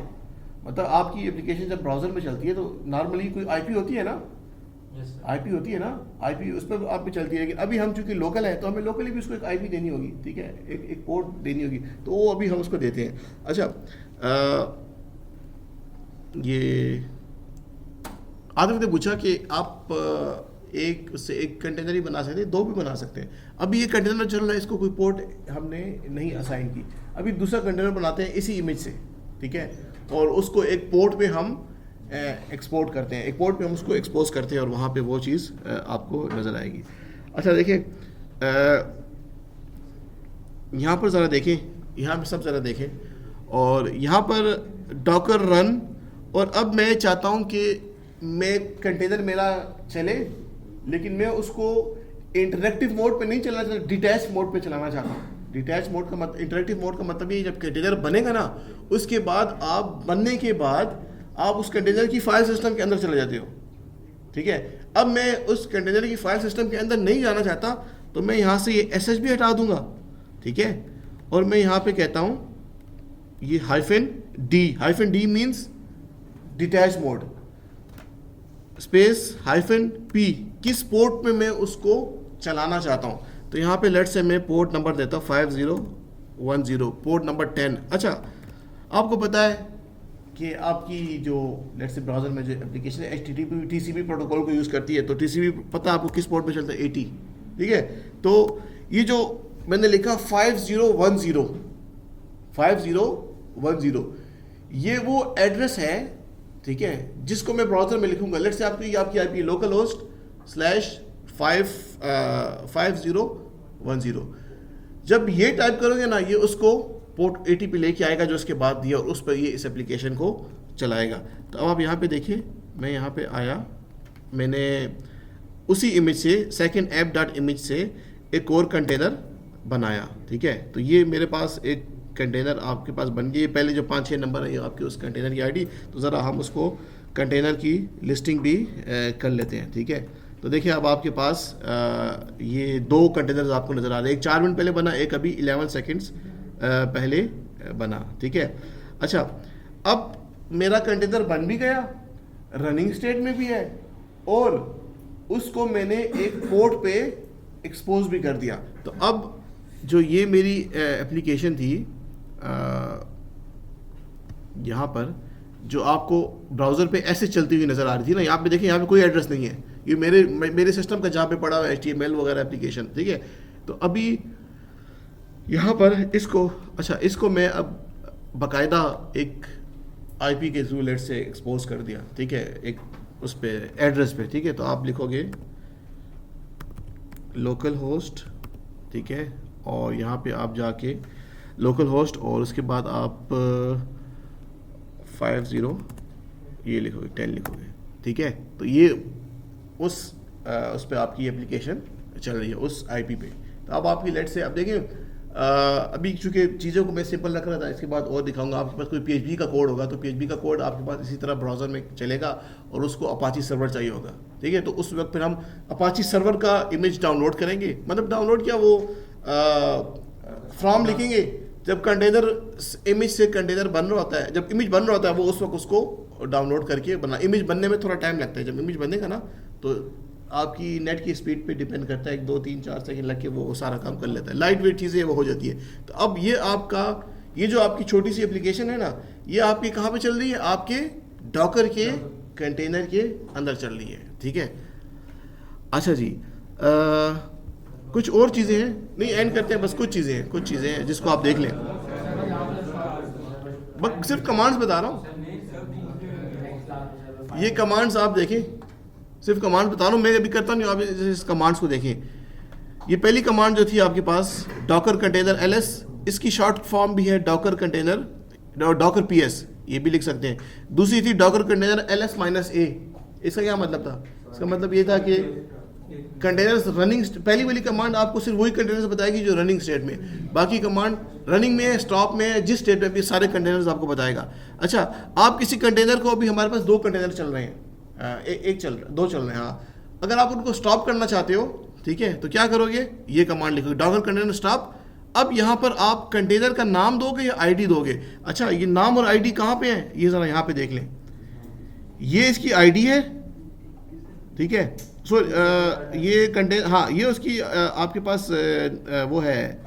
A: मतलब आपकी एप्लीकेशन जब ब्राउजर में चलती है तो नॉर्मली कोई आईपी होती है ना, आईपी होती है ना, आईपी उस पर आप पे चलती है, लेकिन अभी हम चूंकि लोकल है तो हमें लोकली भी उसको एक आईपी देनी होगी, ठीक है, एक पोर्ट देनी होगी, तो वो अभी हम उसको देते हैं। अच्छा, ये आदमी ने पूछा कि आप एक उससे एक कंटेनर ही बना सकते हैं, 2 भी बना सकते हैं। अभी ये कंटेनर चल रहा है, इसको कोई पोर्ट हमने नहीं असाइन की, अभी दूसरा कंटेनर बनाते हैं इसी इमेज से, ठीक है, और उसको एक पोर्ट पे हम एक्सपोर्ट करते हैं, एक पोर्ट पे हम उसको एक्सपोज करते हैं और वहाँ पे वो चीज़ आपको नज़र आएगी। अच्छा देखिए, यहाँ पर ज़रा देखें, यहाँ पर सब ज़रा देखें, और यहाँ पर डॉकर रन, और अब मैं चाहता हूँ कि मैं कंटेनर मेरा चले, लेकिन मैं उसको इंटरेक्टिव मोड पे नहीं चलाना चाहता, डिटैच मोड पे चलाना चाहता हूँ। डिटैच मोड का मतलब, इंटरेक्टिव मोड का मतलब ये, जब कंटेनर बनेगा ना, उसके बाद आप बनने के बाद आप उस कंटेनर की फाइल सिस्टम के अंदर चले जाते हो, ठीक है। अब मैं उस कंटेनर की फाइल सिस्टम के अंदर नहीं जाना चाहता, तो मैं यहाँ से ये SHB हटा दूंगा, ठीक है, और मैं यहाँ पे कहता हूँ ये -D means detach mode, space -P, किस पोर्ट पे मैं उसको चलाना चाहता हूँ। तो यहाँ पे लेट से मैं पोर्ट नंबर देता हूँ 5010, पोर्ट नंबर 10। अच्छा, आपको पता है कि आपकी जो लेट से ब्राउज़र में जो एप्लीकेशन है HTTP TCP प्रोटोकॉल को यूज़ करती है, तो TCP पता है आपको किस पोर्ट पे चलता है, 80, ठीक है। तो ये जो मैंने लिखा 5010, ये वो एड्रेस है, ठीक है, जिसको मैं ब्राउज़र में लिखूंगा। लेट से आपकी आईपी लोकल होस्ट /5010। जब ये टाइप करोगे ना, ये उसको पोर्ट 80 पे लेके आएगा जो इसके बाद दिया, और उस पर ये इस एप्लीकेशन को चलाएगा। तो अब आप यहाँ पे देखिए, मैं यहाँ पे आया, मैंने उसी इमेज से सेकंड app.image से एक और कंटेनर बनाया, ठीक है। तो ये मेरे पास एक कंटेनर आपके पास बन गई, पहले जो 5-6 नंबर है ये आपके उस कंटेनर की आईडी। तो ज़रा हम उसको कंटेनर की लिस्टिंग भी कर लेते हैं, ठीक है। तो देखिए, अब आपके पास ये 2 कंटेनर्स आपको नज़र आ रहे हैं, एक 4 मिनट पहले बना, एक अभी 11 सेकेंड्स पहले बना, ठीक है। अच्छा, अब मेरा कंटेनर बन भी गया, रनिंग स्टेट में भी है, और उसको मैंने एक पोर्ट पे एक्सपोज भी कर दिया। तो अब जो ये मेरी एप्लीकेशन थी, यहाँ पर जो आपको ब्राउज़र पे ऐसे चलती हुई नज़र आ रही थी ना, यहाँ पे देखिए, यहाँ पे कोई एड्रेस नहीं है, ये मेरे सिस्टम का जहाँ पे पड़ा हुआ है HTML वगैरह एप्लीकेशन, ठीक है। तो अभी यहाँ पर इसको मैं अब बाकायदा एक IP के थ्रू लेट से एक्सपोज कर दिया, ठीक है, एक उस पे एड्रेस पे, ठीक है। तो आप लिखोगे लोकल होस्ट, ठीक है, और यहाँ पे आप जाके लोकल होस्ट, और उसके बाद आप 50 ये लिखोगे, 10 लिखोगे, ठीक है। तो ये उस पे आपकी एप्लीकेशन चल रही है उस IP पे। तो अब आपकी लेट से, अब देखिए, अभी चूंकि चीज़ों को मैं सिंपल रख रहा था, इसके बाद और दिखाऊंगा। आपके पास कोई PHP का कोड होगा तो PHP का कोड आपके पास इसी तरह ब्राउज़र में चलेगा और उसको अपाची सर्वर चाहिए होगा, ठीक है। तो उस वक्त फिर हम अपाची सर्वर का इमेज डाउनलोड करेंगे, मतलब डाउनलोड क्या, वो फ्रॉम लिखेंगे। जब कंटेनर इमेज से कंटेनर बन रहा होता है, जब इमेज बन रहा होता है वो उस वक्त उसको डाउनलोड करके बना। इमेज बनने में थोड़ा टाइम लगता है, जब इमेज बनेगा ना तो आपकी नेट की स्पीड पे डिपेंड करता है, 2 3 4 सेकंड लग के वो सारा काम कर लेता है। लाइट वेट चीज़ें वो हो जाती है। तो अब ये आपका, ये जो आपकी छोटी सी एप्लीकेशन है ना, ये आपकी कहाँ पे चल रही है, आपके डॉकर के कंटेनर के अंदर चल रही है, ठीक है। अच्छा जी, कुछ और चीज़ें हैं, नहीं एंड करते हैं, बस कुछ चीज़ें हैं जिसको आप देख लें। बस सिर्फ कमांड्स बता रहा हूँ, ये कमांड्स आप देखें, सिर्फ कमांड बता रहा हूँ, मैं अभी करता नहीं, आप इस कमांड्स को देखें। ये पहली कमांड जो थी आपके पास डॉकर कंटेनर ls, इसकी शॉर्ट फॉर्म भी है डॉकर कंटेनर, डॉकर ps, ये भी लिख सकते हैं। दूसरी थी डॉकर कंटेनर ls-a, इसका क्या मतलब था? इसका मतलब ये था कि कंटेनर्स रनिंग, पहली वाली कमांड आपको सिर्फ वही कंटेनर्स बताएगी जो रनिंग स्टेट में, बाकी कमांड रनिंग में है, स्टॉप में है, जिस स्टेट में भी सारे कंटेनर्स आपको बताएगा। अच्छा, आप किसी कंटेनर को, अभी हमारे पास 2 कंटेनर चल रहे हैं, दो चल रहे हैं, हाँ। अगर आप उनको स्टॉप करना चाहते हो, ठीक है, तो क्या करोगे, ये कमांड लिखोगे डॉकर कंटेनर स्टॉप। अब यहाँ पर आप कंटेनर का नाम दोगे या आईडी दोगे। अच्छा, ये नाम और आईडी कहाँ पे है, ये ज़रा यहाँ पे देख लें, ये इसकी आईडी है, ठीक है। सो ये कंटेनर, हाँ, ये उसकी आपके पास वो है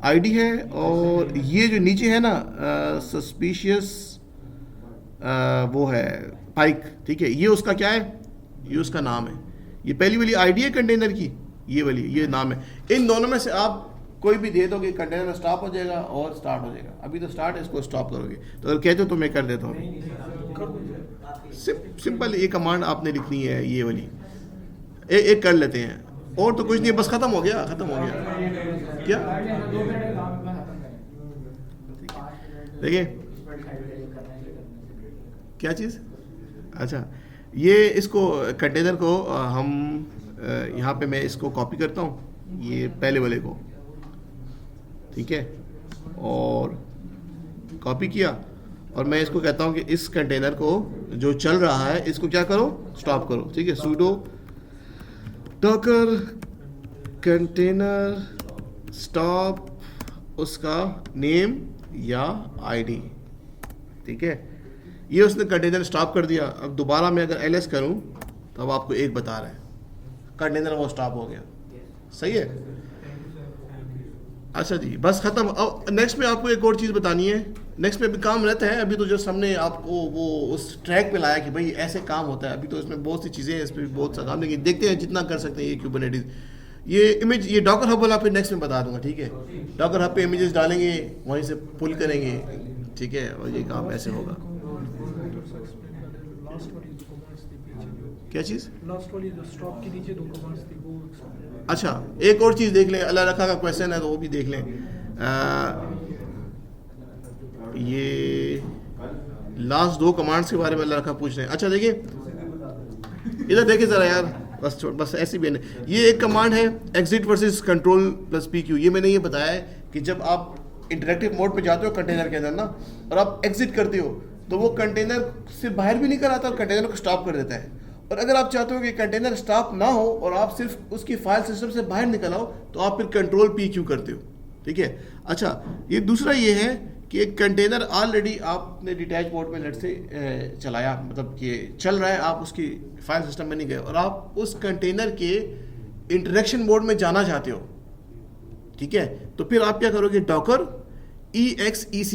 A: आईडी है, और ये जो नीचे है ना सस्पिशियस वो है पाइक, ठीक है, ये उसका क्या है, ये उसका नाम है। ये पहली वाली आईडी है कंटेनर की, ये वाली ये नाम है। इन दोनों में से आप कोई भी दे दोगे, कंटेनर स्टॉप हो जाएगा और स्टार्ट हो जाएगा। अभी तो स्टार्ट है, इसको स्टॉप करोगे, तो अगर कहते हो तो मैं कर देता हूँ। सिंपल ये कमांड आपने लिखनी है, ये वाली एक कर लेते हैं, और तो कुछ नहीं, बस खत्म हो गया क्या, देखिए क्या चीज़। अच्छा, ये इसको कंटेनर को हम यहाँ पे मैं इसको कॉपी करता हूँ, ये पहले वाले को, ठीक है, और कॉपी किया, और मैं इसको कहता हूँ कि इस कंटेनर को जो चल रहा है इसको क्या करो, स्टॉप करो, ठीक है। sudo docker कंटेनर स्टॉप, उसका नेम या आईडी, ठीक है। ये उसने कंटेनर स्टॉप कर दिया। अब दोबारा मैं अगर ls करूं तो अब आपको एक बता रहा है, कंटेनर वो स्टॉप हो गया, सही है। अच्छा जी, बस खत्म। अब नेक्स्ट में आपको एक और चीज़ बतानी है, नेक्स्ट में भी काम रहता है। अभी तो जो हमने आपको वो उस ट्रैक पे लाया कि भाई ऐसे काम होता है, अभी तो इसमें बहुत सी चीज़ें हैं, इस पर भी बहुत सा काम, लेकिन देखते हैं जितना कर सकते हैं। ये कुबरनेटिस, ये इमेज, ये डॉकर हब वाला फिर नेक्स्ट में बता दूंगा, ठीक है। डॉकर हब पे इमेजेस डालेंगे, वहीं से पुल करेंगे, ठीक है, और ये काम ऐसे होगा। क्या चीज़,
B: लास्ट वाली जो स्टॉप के नीचे 2 कमांड्स थी वो।
A: अच्छा, एक और चीज़ देख लें, अल्लाह रखा का क्वेश्चन है तो वो भी देख लें। ये लास्ट 2 कमांड्स के बारे में अल्लाह रखा पूछ रहे हैं। अच्छा देखिए, इधर देखिए ज़रा यार, बस ऐसी भी नहीं। ये एक कमांड है exit versus control plus PQ। ये मैंने ये बताया है कि जब आप इंटरेक्टिव मोड पे जाते हो कंटेनर के अंदर ना, और आप एग्जिट करते हो तो वो कंटेनर से बाहर भी निकल आता है और कंटेनर को स्टॉप कर देता है। और अगर आप चाहते हो कि कंटेनर स्टॉप ना हो और आप सिर्फ उसकी फाइल सिस्टम से बाहर निकल आओ, तो आप फिर कंट्रोल PQ करते हो, ठीक है। अच्छा, ये दूसरा ये है कि एक कंटेनर ऑलरेडी आपने डिटैच मोड में लेट से चलाया, मतलब कि चल रहा है, आप उसकी फाइल सिस्टम में नहीं गए और आप उस कंटेनर के इंटरेक्शन मोड में जाना चाहते हो, ठीक है। तो फिर आप क्या करोगे, डॉकर exec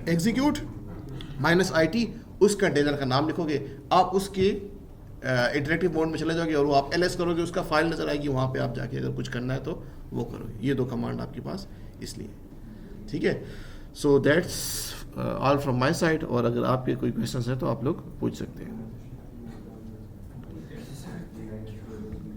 A: एग्जीक्यूट -it, उस कंटेनर का नाम लिखोगे, आप उसके इंटरेक्टिव मोड में चले जाओगे और वो आप ls करोगे, उसका फाइल नज़र आएगी, वहाँ पे आप जाके अगर कुछ करना है तो वो करोगे। ये 2 कमांड आपके पास इसलिए, ठीक है। So that's all from my side, और अगर आपके कोई क्वेश्चन है तो आप लोग पूछ सकते हैं।